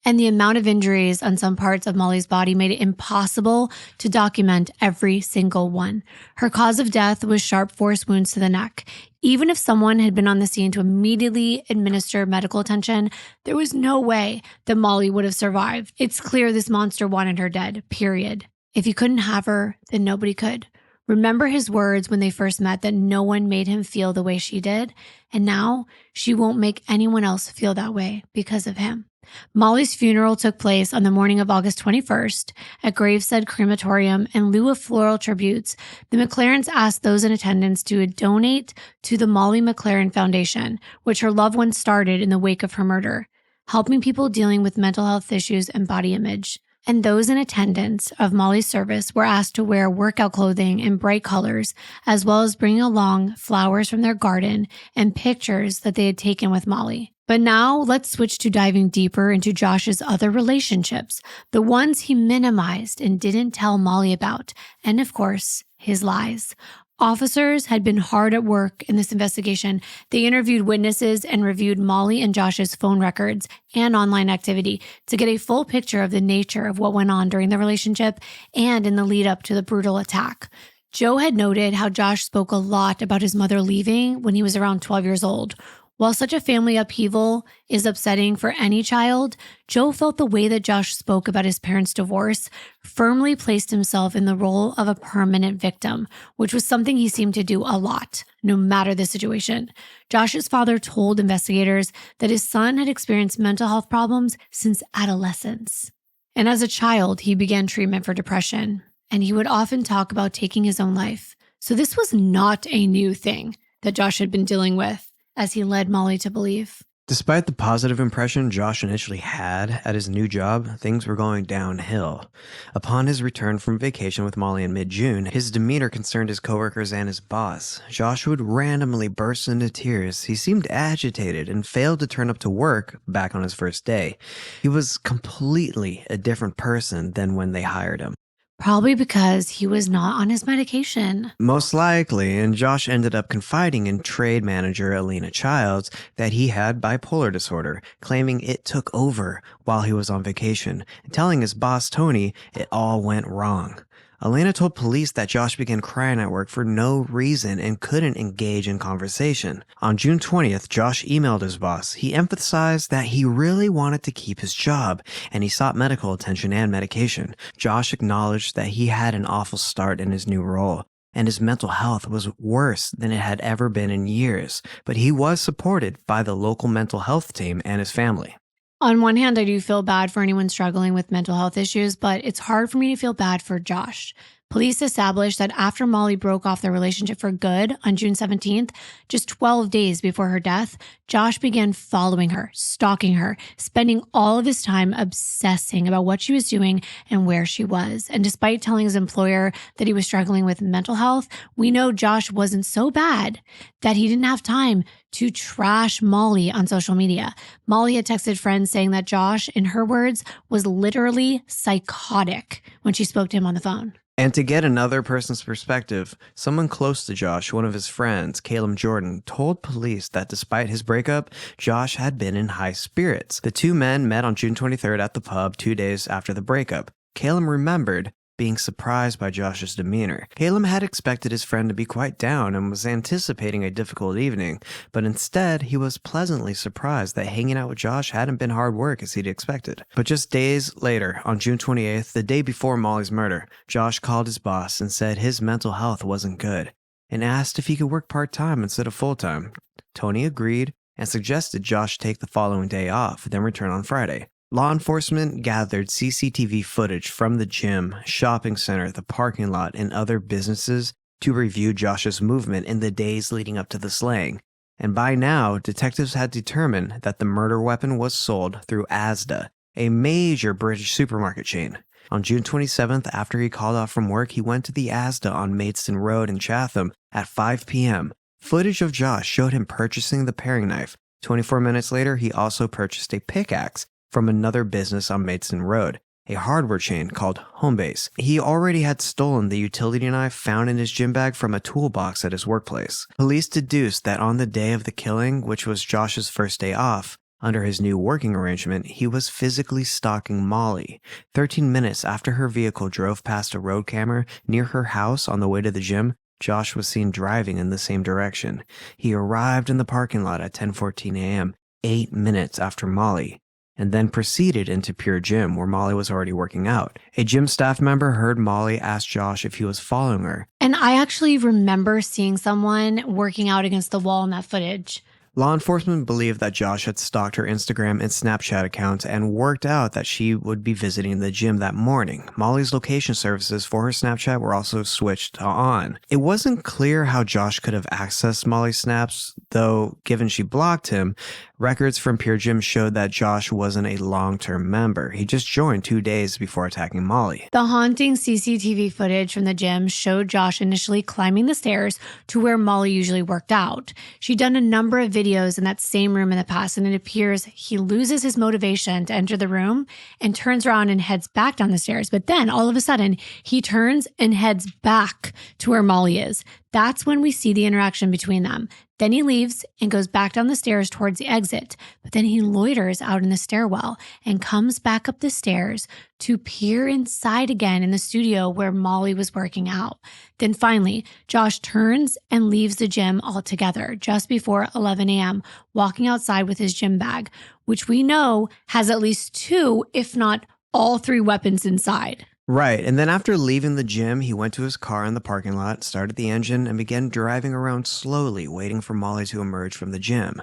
And the amount of injuries on some parts of Molly's body made it impossible to document every single one. Her cause of death was sharp force wounds to the neck. Even if someone had been on the scene to immediately administer medical attention, there was no way that Molly would have survived. It's clear this monster wanted her dead, period. If he couldn't have her, then nobody could. Remember his words when they first met that no one made him feel the way she did, and now she won't make anyone else feel that way because of him. Molly's funeral took place on the morning of August 21st at Gravesend Crematorium. In lieu of floral tributes, the McLarens asked those in attendance to donate to the Molly McLaren Foundation, which her loved one started in the wake of her murder, helping people dealing with mental health issues and body image. And those in attendance of Molly's service were asked to wear workout clothing in bright colors, as well as bring along flowers from their garden and pictures that they had taken with Molly. But now let's switch to diving deeper into Josh's other relationships, the ones he minimized and didn't tell Molly about, and of course, his lies. Officers had been hard at work in this investigation. They interviewed witnesses and reviewed Molly and Josh's phone records and online activity to get a full picture of the nature of what went on during the relationship and in the lead up to the brutal attack. Joe had noted how Josh spoke a lot about his mother leaving when he was around 12 years old. While such a family upheaval is upsetting for any child, Joe felt the way that Josh spoke about his parents' divorce firmly placed himself in the role of a permanent victim, which was something he seemed to do a lot, no matter the situation. Josh's father told investigators that his son had experienced mental health problems since adolescence. And as a child, he began treatment for depression, and he would often talk about taking his own life. So this was not a new thing that Josh had been dealing with, as he led Molly to believe.
Despite the positive impression Josh initially had at his new job, things were going downhill. Upon his return from vacation with Molly in mid-June, his demeanor concerned his coworkers and his boss. Josh would randomly burst into tears. He seemed agitated and failed to turn up to work back on his first day. He was completely a different person than when they hired him.
Probably because he was not on his medication.
Most likely, and Josh ended up confiding in trade manager Alina Childs that he had bipolar disorder, claiming it took over while he was on vacation, and telling his boss Tony it all went wrong. Alina told police that Josh began crying at work for no reason and couldn't engage in conversation. On June 20th, Josh emailed his boss. He emphasized that he really wanted to keep his job, and he sought medical attention and medication. Josh acknowledged that he had an awful start in his new role, and his mental health was worse than it had ever been in years, but he was supported by the local mental health team and his family.
On one hand, I do feel bad for anyone struggling with mental health issues, but it's hard for me to feel bad for Josh. Police established that after Molly broke off their relationship for good on June 17th, just 12 days before her death, Josh began following her, stalking her, spending all of his time obsessing about what she was doing and where she was. And despite telling his employer that he was struggling with mental health, we know Josh wasn't so bad that he didn't have time to trash Molly on social media. Molly had texted friends saying that Josh, in her words, was literally psychotic when she spoke to him on the phone.
And to get another person's perspective, someone close to Josh, one of his friends, Caleb Jordan, told police that despite his breakup, Josh had been in high spirits. The two men met on June 23rd at the pub 2 days after the breakup. Caleb remembered being surprised by Josh's demeanor. Caleb had expected his friend to be quite down and was anticipating a difficult evening, but instead he was pleasantly surprised that hanging out with Josh hadn't been hard work as he'd expected. But just days later, on June 28th, the day before Molly's murder, Josh called his boss and said his mental health wasn't good and asked if he could work part-time instead of full-time. Tony agreed and suggested Josh take the following day off, then return on Friday. Law enforcement gathered CCTV footage from the gym, shopping center, the parking lot, and other businesses to review Josh's movement in the days leading up to the slaying. And by now, detectives had determined that the murder weapon was sold through Asda, a major British supermarket chain. On June 27th, after he called off from work, he went to the Asda on Maidstone Road in Chatham at 5 p.m. Footage of Josh showed him purchasing the paring knife. 24 minutes later, he also purchased a pickaxe from another business on Maidstone Road, a hardware chain called Homebase. He already had stolen the utility knife found in his gym bag from a toolbox at his workplace. Police deduced that on the day of the killing, which was Josh's first day off, under his new working arrangement, he was physically stalking Molly. 13 minutes after her vehicle drove past a road camera near her house on the way to the gym, Josh was seen driving in the same direction. He arrived in the parking lot at 10:14 a.m., 8 minutes after Molly, and then proceeded into Pure Gym, where Molly was already working out. A gym staff member heard Molly ask Josh if he was following her.
And I actually remember seeing someone working out against the wall in that footage.
Law enforcement believed that Josh had stalked her Instagram and Snapchat accounts and worked out that she would be visiting the gym that morning. Molly's location services for her Snapchat were also switched on. It wasn't clear how Josh could have accessed Molly's snaps, though given she blocked him, records from Pure Gym showed that Josh wasn't a long-term member. He just joined 2 days before attacking Molly.
The haunting CCTV footage from the gym showed Josh initially climbing the stairs to where Molly usually worked out. She'd done a number of videos in that same room in the past, and it appears he loses his motivation to enter the room and turns around and heads back down the stairs. But then all of a sudden, he turns and heads back to where Molly is. That's when we see the interaction between them. Then he leaves and goes back down the stairs towards the exit, but then he loiters out in the stairwell and comes back up the stairs to peer inside again in the studio where Molly was working out. Then finally, Josh turns and leaves the gym altogether just before 11 a.m., walking outside with his gym bag, which we know has at least 2, if not all 3 weapons inside.
Right, and then after leaving the gym, he went to his car in the parking lot, started the engine, and began driving around slowly, waiting for Molly to emerge from the gym.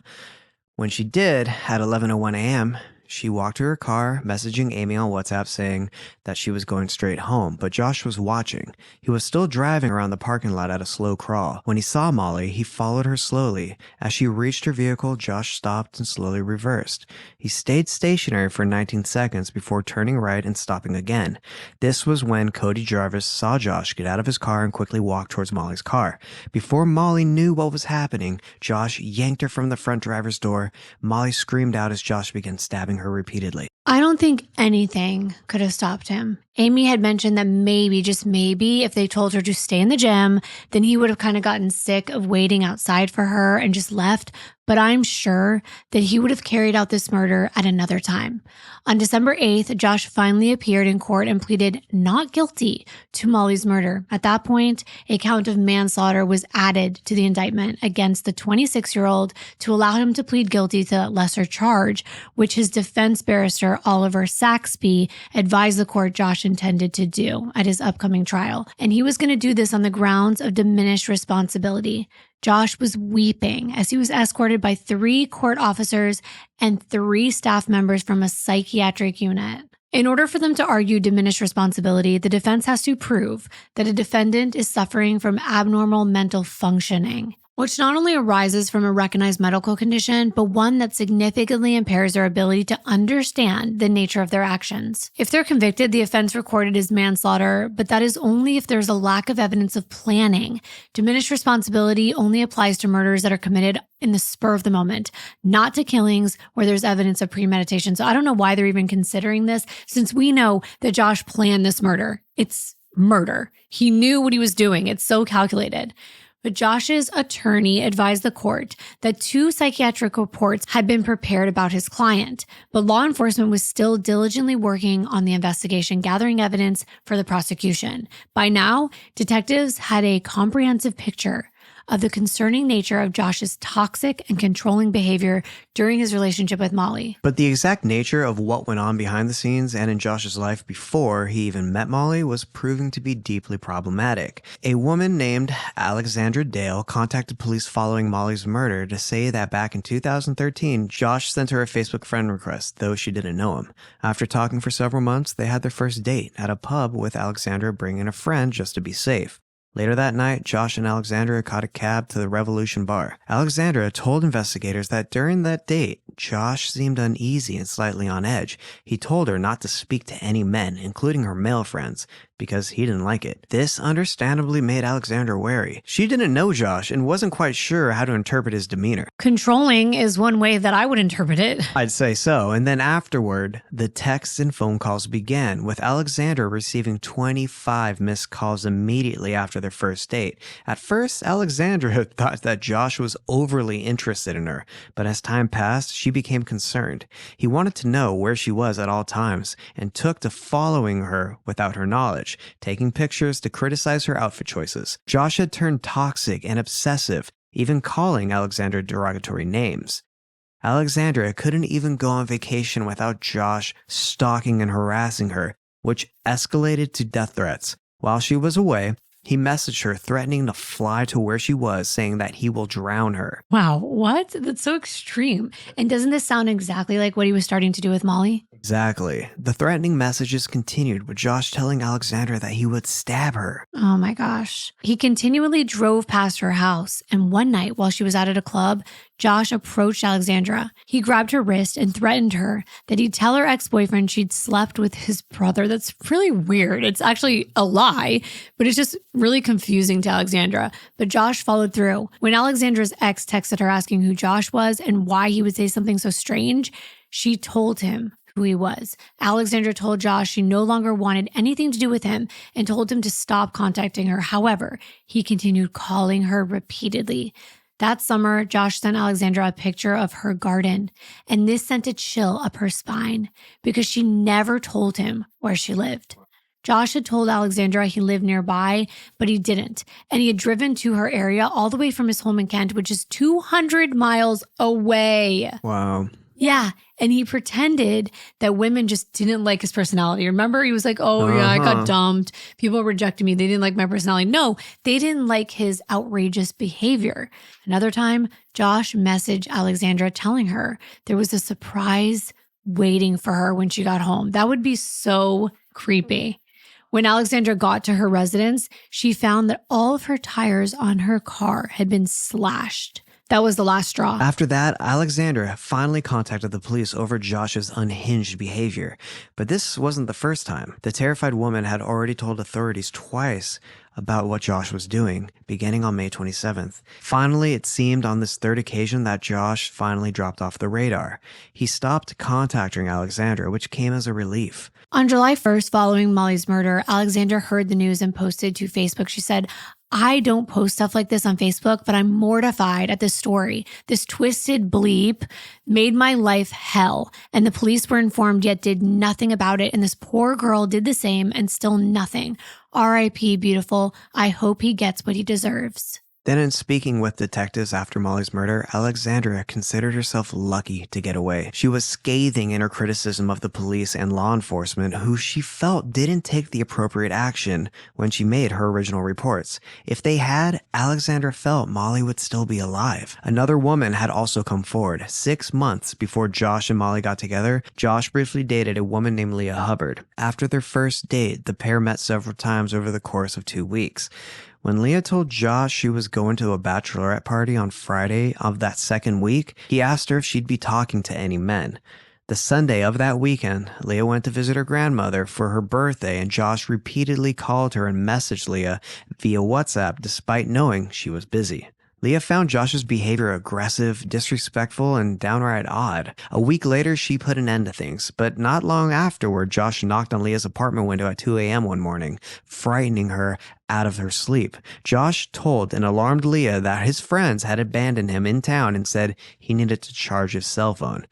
When she did, at 11:01 a.m., she walked to her car, messaging Amy on WhatsApp saying that she was going straight home, but Josh was watching. He was still driving around the parking lot at a slow crawl. When he saw Molly, he followed her slowly. As she reached her vehicle, Josh stopped and slowly reversed. He stayed stationary for 19 seconds before turning right and stopping again. This was when Cody Jarvis saw Josh get out of his car and quickly walk towards Molly's car. Before Molly knew what was happening, Josh yanked her from the front driver's door. Molly screamed out as Josh began stabbing her repeatedly.
I don't think anything could have stopped him. Amy had mentioned that maybe, just maybe, if they told her to stay in the gym, then he would have kind of gotten sick of waiting outside for her and just left. But I'm sure that he would have carried out this murder at another time. On December 8th, Josh finally appeared in court and pleaded not guilty to Molly's murder. At that point, a count of manslaughter was added to the indictment against the 26-year-old to allow him to plead guilty to that lesser charge, which his defense barrister, Oliver Saxby, advised the court Josh intended to do at his upcoming trial. And he was going to do this on the grounds of diminished responsibility. Josh was weeping as he was escorted by 3 court officers and 3 staff members from a psychiatric unit. In order for them to argue diminished responsibility, the defense has to prove that a defendant is suffering from abnormal mental functioning, which not only arises from a recognized medical condition, but one that significantly impairs their ability to understand the nature of their actions. If they're convicted, the offense recorded is manslaughter, but that is only if there's a lack of evidence of planning. Diminished responsibility only applies to murders that are committed in the spur of the moment, not to killings where there's evidence of premeditation. So I don't know why they're even considering this, since we know that Josh planned this murder. It's murder. He knew what he was doing. It's so calculated. But Josh's attorney advised the court that 2 psychiatric reports had been prepared about his client, but law enforcement was still diligently working on the investigation, gathering evidence for the prosecution. By now, detectives had a comprehensive picture of the concerning nature of Josh's toxic and controlling behavior during his relationship with Molly.
But the exact nature of what went on behind the scenes and in Josh's life before he even met Molly was proving to be deeply problematic. A woman named Alexandra Dale contacted police following Molly's murder to say that back in 2013, Josh sent her a Facebook friend request, though she didn't know him. After talking for several months, they had their first date at a pub with Alexandra bringing a friend just to be safe. Later that night, Josh and Alexandra caught a cab to the Revolution Bar. Alexandra told investigators that during that date, Josh seemed uneasy and slightly on edge. He told her not to speak to any men, including her male friends, because he didn't like it. This understandably made Alexandra wary. She didn't know Josh and wasn't quite sure how to interpret his demeanor.
Controlling is one way that I would interpret it.
I'd say so. And then afterward, the texts and phone calls began, with Alexandra receiving 25 missed calls immediately after their first date. At first, Alexandra thought that Josh was overly interested in her, but as time passed, she became concerned. He wanted to know where she was at all times and took to following her without her knowledge, taking pictures to criticize her outfit choices. Josh had turned toxic and obsessive, even calling Alexandra derogatory names. Alexandra couldn't even go on vacation without Josh stalking and harassing her, which escalated to death threats. While she was away, he messaged her threatening to fly to where she was, saying that he will drown her.
Wow, what? That's so extreme. And doesn't this sound exactly like what he was starting to do with Molly?
Exactly. The threatening messages continued, with Josh telling Alexandra that he would stab her.
Oh my gosh. He continually drove past her house, and one night while she was out at a club, Josh approached Alexandra. He grabbed her wrist and threatened her that he'd tell her ex-boyfriend she'd slept with his brother. That's really weird. It's actually a lie, but it's just really confusing to Alexandra. But Josh followed through. When Alexandra's ex texted her asking who Josh was and why he would say something so strange, she told him who he was. Alexandra told Josh she no longer wanted anything to do with him and told him to stop contacting her. However, he continued calling her repeatedly. That summer, Josh sent Alexandra a picture of her garden, and this sent a chill up her spine because she never told him where she lived. Josh had told Alexandra he lived nearby, but he didn't, and he had driven to her area all the way from his home in Kent, which is 200 miles away.
Wow.
Yeah, and he pretended that women just didn't like his personality. Remember, he was like, oh, yeah, I got dumped. People rejected me. They didn't like my personality. No, they didn't like his outrageous behavior. Another time, Josh messaged Alexandra telling her there was a surprise waiting for her when she got home. That would be so creepy. When Alexandra got to her residence, she found that all of her tires on her car had been slashed. That was the last straw.
After that, Alexandra finally contacted the police over Josh's unhinged behavior. But this wasn't the first time. The terrified woman had already told authorities twice about what Josh was doing, beginning on May 27th. Finally, it seemed on this third occasion that Josh finally dropped off the radar. He stopped contacting Alexandra, which came as a relief.
On July 1st, following Molly's murder, Alexandra heard the news and posted to Facebook. She said, I don't post stuff like this on Facebook, but I'm mortified at this story. This twisted bleep made my life hell, and the police were informed yet did nothing about it, and this poor girl did the same and still nothing. R.I.P. beautiful. I hope he gets what he deserves.
Then in speaking with detectives after Molly's murder, Alexandra considered herself lucky to get away. She was scathing in her criticism of the police and law enforcement, who she felt didn't take the appropriate action when she made her original reports. If they had, Alexandra felt Molly would still be alive. Another woman had also come forward. 6 months before Josh and Molly got together, Josh briefly dated a woman named Leah Hubbard. After their first date, the pair met several times over the course of 2 weeks. When Leah told Josh she was going to a bachelorette party on Friday of that second week, he asked her if she'd be talking to any men. The Sunday of that weekend, Leah went to visit her grandmother for her birthday, and Josh repeatedly called her and messaged Leah via WhatsApp despite knowing she was busy. Leah found Josh's behavior aggressive, disrespectful, and downright odd. A week later, she put an end to things, but not long afterward, Josh knocked on Leah's apartment window at 2 a.m. one morning, frightening her out of her sleep. Josh told and alarmed Leah that his friends had abandoned him in town and said he needed to charge his cell phone.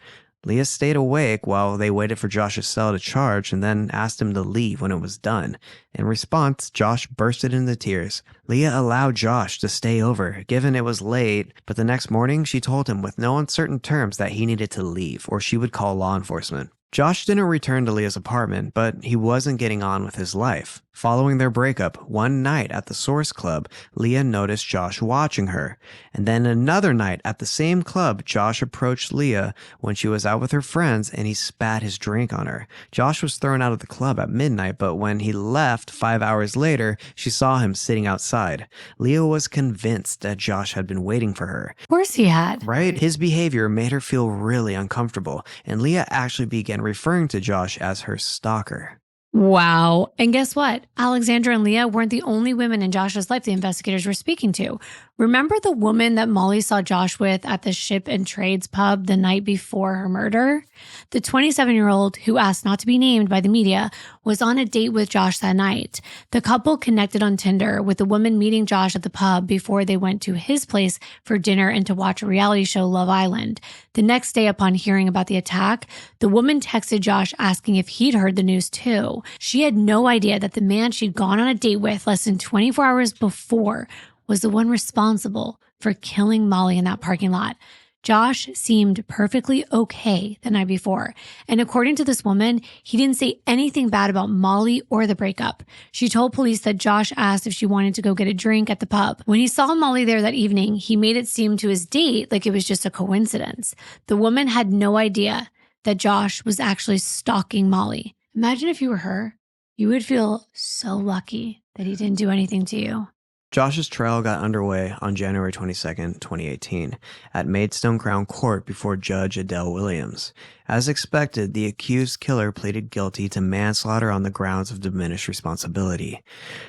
Leah stayed awake while they waited for Josh's cell to charge and then asked him to leave when it was done. In response, Josh bursted into tears. Leah allowed Josh to stay over, given it was late, but the next morning she told him with no uncertain terms that he needed to leave or she would call law enforcement. Josh didn't return to Leah's apartment, but he wasn't getting on with his life. Following their breakup, one night at the Source Club, Leah noticed Josh watching her. And then another night at the same club, Josh approached Leah when she was out with her friends and he spat his drink on her. Josh was thrown out of the club at midnight, but when he left 5 hours later, she saw him sitting outside. Leah was convinced that Josh had been waiting for her.
Of course he had.
Right? His behavior made her feel really uncomfortable, and Leah actually began referring to Josh as her stalker.
Wow. And guess what? Alexandra and Leah weren't the only women in Josh's life the investigators were speaking to. Remember the woman that Molly saw Josh with at the Ship and Trades pub the night before her murder? The 27-year-old, who asked not to be named by the media, was on a date with Josh that night. The couple connected on Tinder, with the woman meeting Josh at the pub before they went to his place for dinner and to watch a reality show, Love Island. The next day, upon hearing about the attack, the woman texted Josh asking if he'd heard the news too. She had no idea that the man she'd gone on a date with less than 24 hours before was the one responsible for killing Molly in that parking lot. Josh seemed perfectly okay the night before, and according to this woman, he didn't say anything bad about Molly or the breakup. She told police that Josh asked if she wanted to go get a drink at the pub. When he saw Molly there that evening, he made it seem to his date like it was just a coincidence. The woman had no idea that Josh was actually stalking Molly. Imagine if you were her. You would feel so lucky that he didn't do anything to you.
Josh's trial got underway on January 22, 2018, at Maidstone Crown Court before Judge Adele Williams. As expected, the accused killer pleaded guilty to manslaughter on the grounds of diminished responsibility.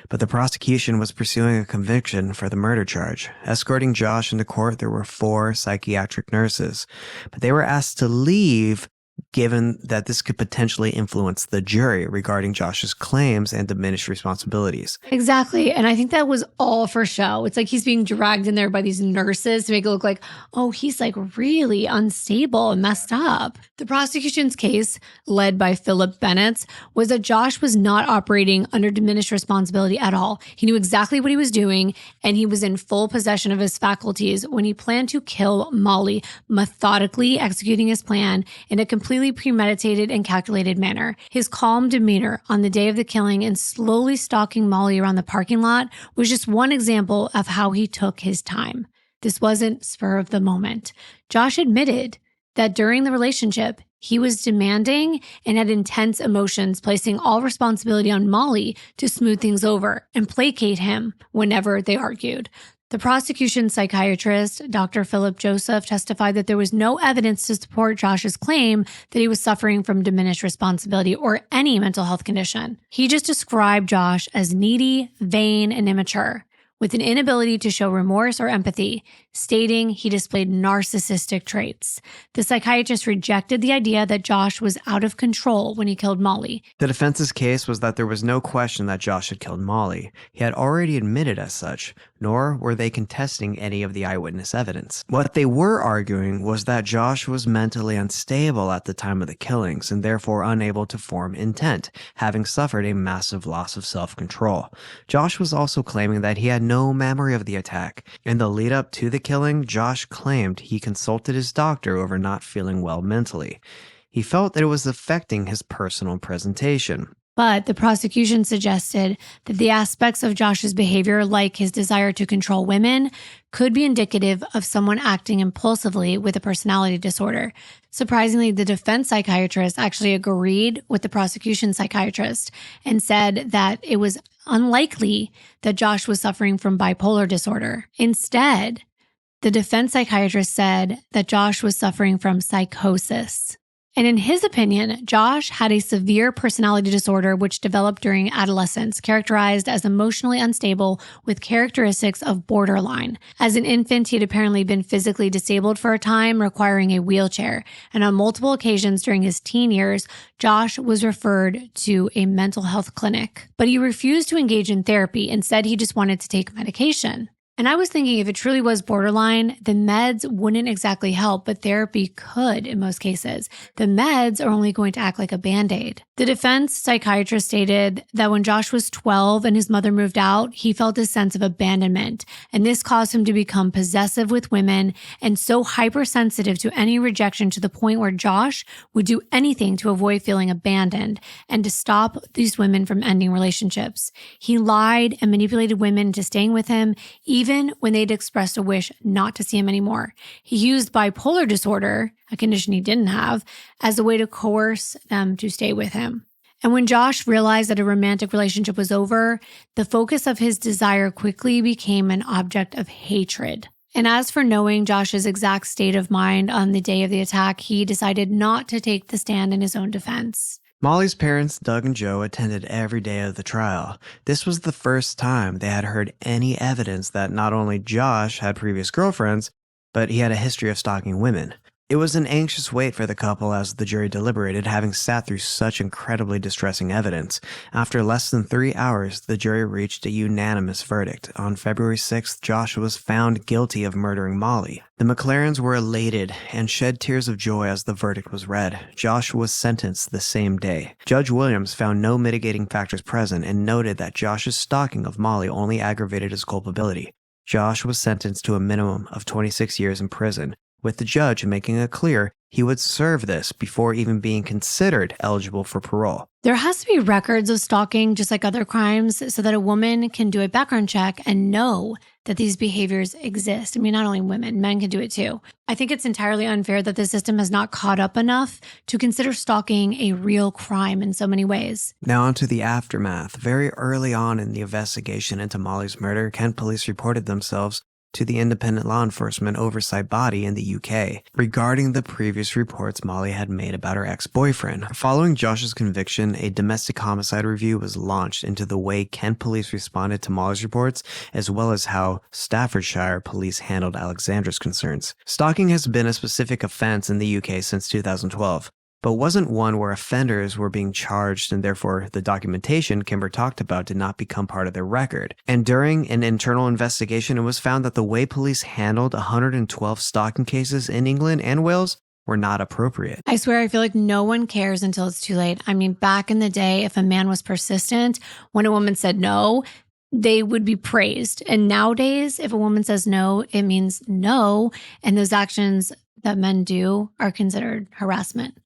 But the prosecution was pursuing a conviction for the murder charge. Escorting Josh into court, there were 4 psychiatric nurses, but they were asked to leave given that this could potentially influence the jury regarding Josh's claims and diminished responsibilities.
Exactly. And I think that was all for show. It's like he's being dragged in there by these nurses to make it look like, oh, he's like really unstable and messed up. The prosecution's case, led by Philip Bennett, was that Josh was not operating under diminished responsibility at all. He knew exactly what he was doing, and he was in full possession of his faculties when he planned to kill Molly, methodically executing his plan in a completely premeditated and calculated manner. His calm demeanor on the day of the killing and slowly stalking Molly around the parking lot was just one example of how he took his time. This wasn't spur of the moment. Josh admitted that during the relationship, he was demanding and had intense emotions, placing all responsibility on Molly to smooth things over and placate him whenever they argued. The prosecution psychiatrist, Dr. Philip Joseph, testified that there was no evidence to support Josh's claim that he was suffering from diminished responsibility or any mental health condition. He just described Josh as needy, vain, and immature, with an inability to show remorse or empathy, stating he displayed narcissistic traits. The psychiatrist rejected the idea that Josh was out of control when he killed Molly.
The defense's case was that there was no question that Josh had killed Molly. He had already admitted as such, nor were they contesting any of the eyewitness evidence. What they were arguing was that Josh was mentally unstable at the time of the killings and therefore unable to form intent, having suffered a massive loss of self-control. Josh was also claiming that he had no memory of the attack. In the lead up to the killing, Josh claimed he consulted his doctor over not feeling well mentally. He felt that it was affecting his personal presentation.
But the prosecution suggested that the aspects of Josh's behavior, like his desire to control women, could be indicative of someone acting impulsively with a personality disorder. Surprisingly, the defense psychiatrist actually agreed with the prosecution psychiatrist and said that it was unlikely that Josh was suffering from bipolar disorder. Instead, the defense psychiatrist said that Josh was suffering from psychosis. And in his opinion, Josh had a severe personality disorder which developed during adolescence, characterized as emotionally unstable with characteristics of borderline. As an infant, he had apparently been physically disabled for a time, requiring a wheelchair. And on multiple occasions during his teen years, Josh was referred to a mental health clinic. But he refused to engage in therapy. Instead, he just wanted to take medication. And I was thinking if it truly was borderline, the meds wouldn't exactly help, but therapy could in most cases. The meds are only going to act like a Band-Aid. The defense psychiatrist stated that when Josh was 12 and his mother moved out, he felt a sense of abandonment, and this caused him to become possessive with women and so hypersensitive to any rejection to the point where Josh would do anything to avoid feeling abandoned and to stop these women from ending relationships. He lied and manipulated women into staying with him, even when they'd expressed a wish not to see him anymore. He used bipolar disorder, a condition he didn't have, as a way to coerce them to stay with him. And when Josh realized that a romantic relationship was over, the focus of his desire quickly became an object of hatred. And as for knowing Josh's exact state of mind on the day of the attack, he decided not to take the stand in his own defense.
Molly's parents, Doug and Joe, attended every day of the trial. This was the first time they had heard any evidence that not only Josh had previous girlfriends, but he had a history of stalking women. It was an anxious wait for the couple as the jury deliberated, having sat through such incredibly distressing evidence. After less than 3 hours, the jury reached a unanimous verdict. On February 6th, Josh was found guilty of murdering Molly. The McLarens were elated and shed tears of joy as the verdict was read. Josh was sentenced the same day. Judge Williams found no mitigating factors present and noted that Josh's stalking of Molly only aggravated his culpability. Josh was sentenced to a minimum of 26 years in prison, with the judge making it clear he would serve this before even being considered eligible for parole.
There has to be records of stalking, just like other crimes, so that a woman can do a background check and know that these behaviors exist. I mean, not only women, men can do it too. I think it's entirely unfair that the system has not caught up enough to consider stalking a real crime in so many ways.
Now onto the aftermath. Very early on in the investigation into Molly's murder, Kent police reported themselves to the independent law enforcement oversight body in the UK regarding the previous reports Molly had made about her ex-boyfriend. Following Josh's conviction, a domestic homicide review was launched into the way Kent police responded to Molly's reports, as well as how Staffordshire police handled Alexandra's concerns. Stalking has been a specific offense in the UK since 2012. but wasn't one where offenders were being charged and therefore the documentation Kimbyr talked about did not become part of their record. And during an internal investigation, it was found that the way police handled 112 stalking cases in England and Wales were not appropriate.
I swear, I feel like no one cares until it's too late. I mean, back in the day, if a man was persistent, when a woman said no, they would be praised. And nowadays, if a woman says no, it means no. And those actions that men do are considered harassment.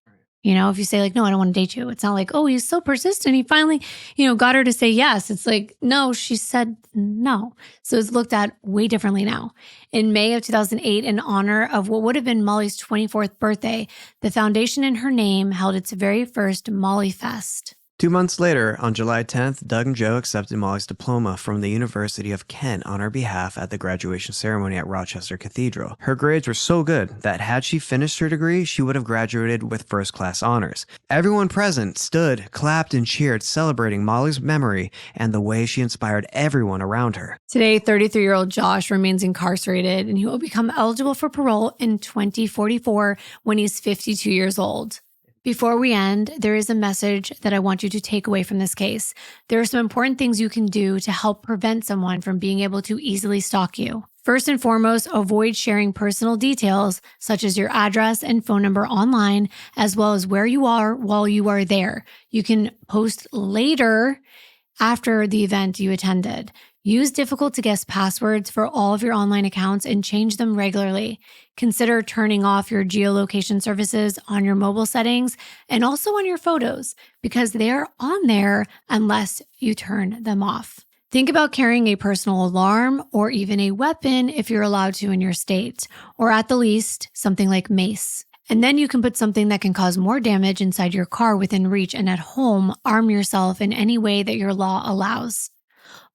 You know, if you say like, no, I don't want to date you. It's not like, oh, he's so persistent. He finally, got her to say yes. It's like, no, she said no. So it's looked at way differently now. In May of 2008, in honor of what would have been Molly's 24th birthday, the foundation in her name held its very first Molly Fest.
2 months later, on July 10th, Doug and Joe accepted Molly's diploma from the University of Kent on her behalf at the graduation ceremony at Rochester Cathedral. Her grades were so good that had she finished her degree, she would have graduated with first-class honors. Everyone present stood, clapped, and cheered, celebrating Molly's memory and the way she inspired everyone around her.
Today, 33-year-old Josh remains incarcerated, and he will become eligible for parole in 2044 when he's 52 years old. Before we end, there is a message that I want you to take away from this case. There are some important things you can do to help prevent someone from being able to easily stalk you. First and foremost, avoid sharing personal details such as your address and phone number online, as well as where you are while you are there. You can post later after the event you attended. Use difficult to guess passwords for all of your online accounts and change them regularly. Consider turning off your geolocation services on your mobile settings and also on your photos because they're on there unless you turn them off. Think about carrying a personal alarm or even a weapon if you're allowed to in your state, or at the least, something like mace. And then you can put something that can cause more damage inside your car within reach, and at home, arm yourself in any way that your law allows.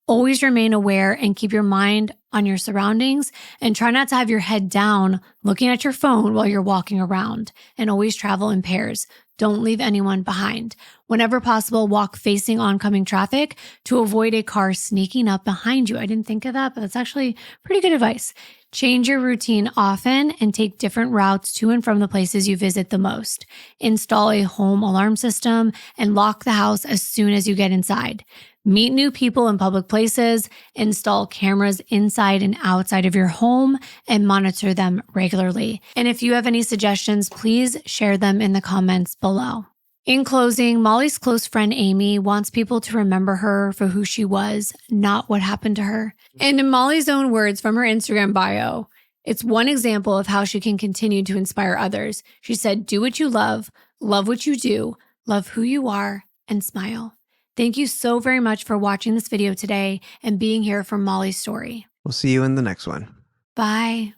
Always remain aware and keep your mind on your surroundings, and try not to have your head down looking at your phone while you're walking around, and always travel in pairs. Don't leave anyone behind. Whenever possible, walk facing oncoming traffic to avoid a car sneaking up behind you. I didn't think of that, but that's actually pretty good advice. Change your routine often and take different routes to and from the places you visit the most. Install a home alarm system and lock the house as soon as you get inside. Meet new people in public places, install cameras inside and outside of your home, and monitor them regularly. And if you have any suggestions, please share them in the comments below. In closing, Molly's close friend Amy wants people to remember her for who she was, not what happened to her. And in Molly's own words from her Instagram bio, it's one example of how she can continue to inspire others. She said, "Do what you love what you do, love who you are, and smile." Thank you so very much for watching this video today and being here for Molly's story.
We'll see you in the next one.
Bye.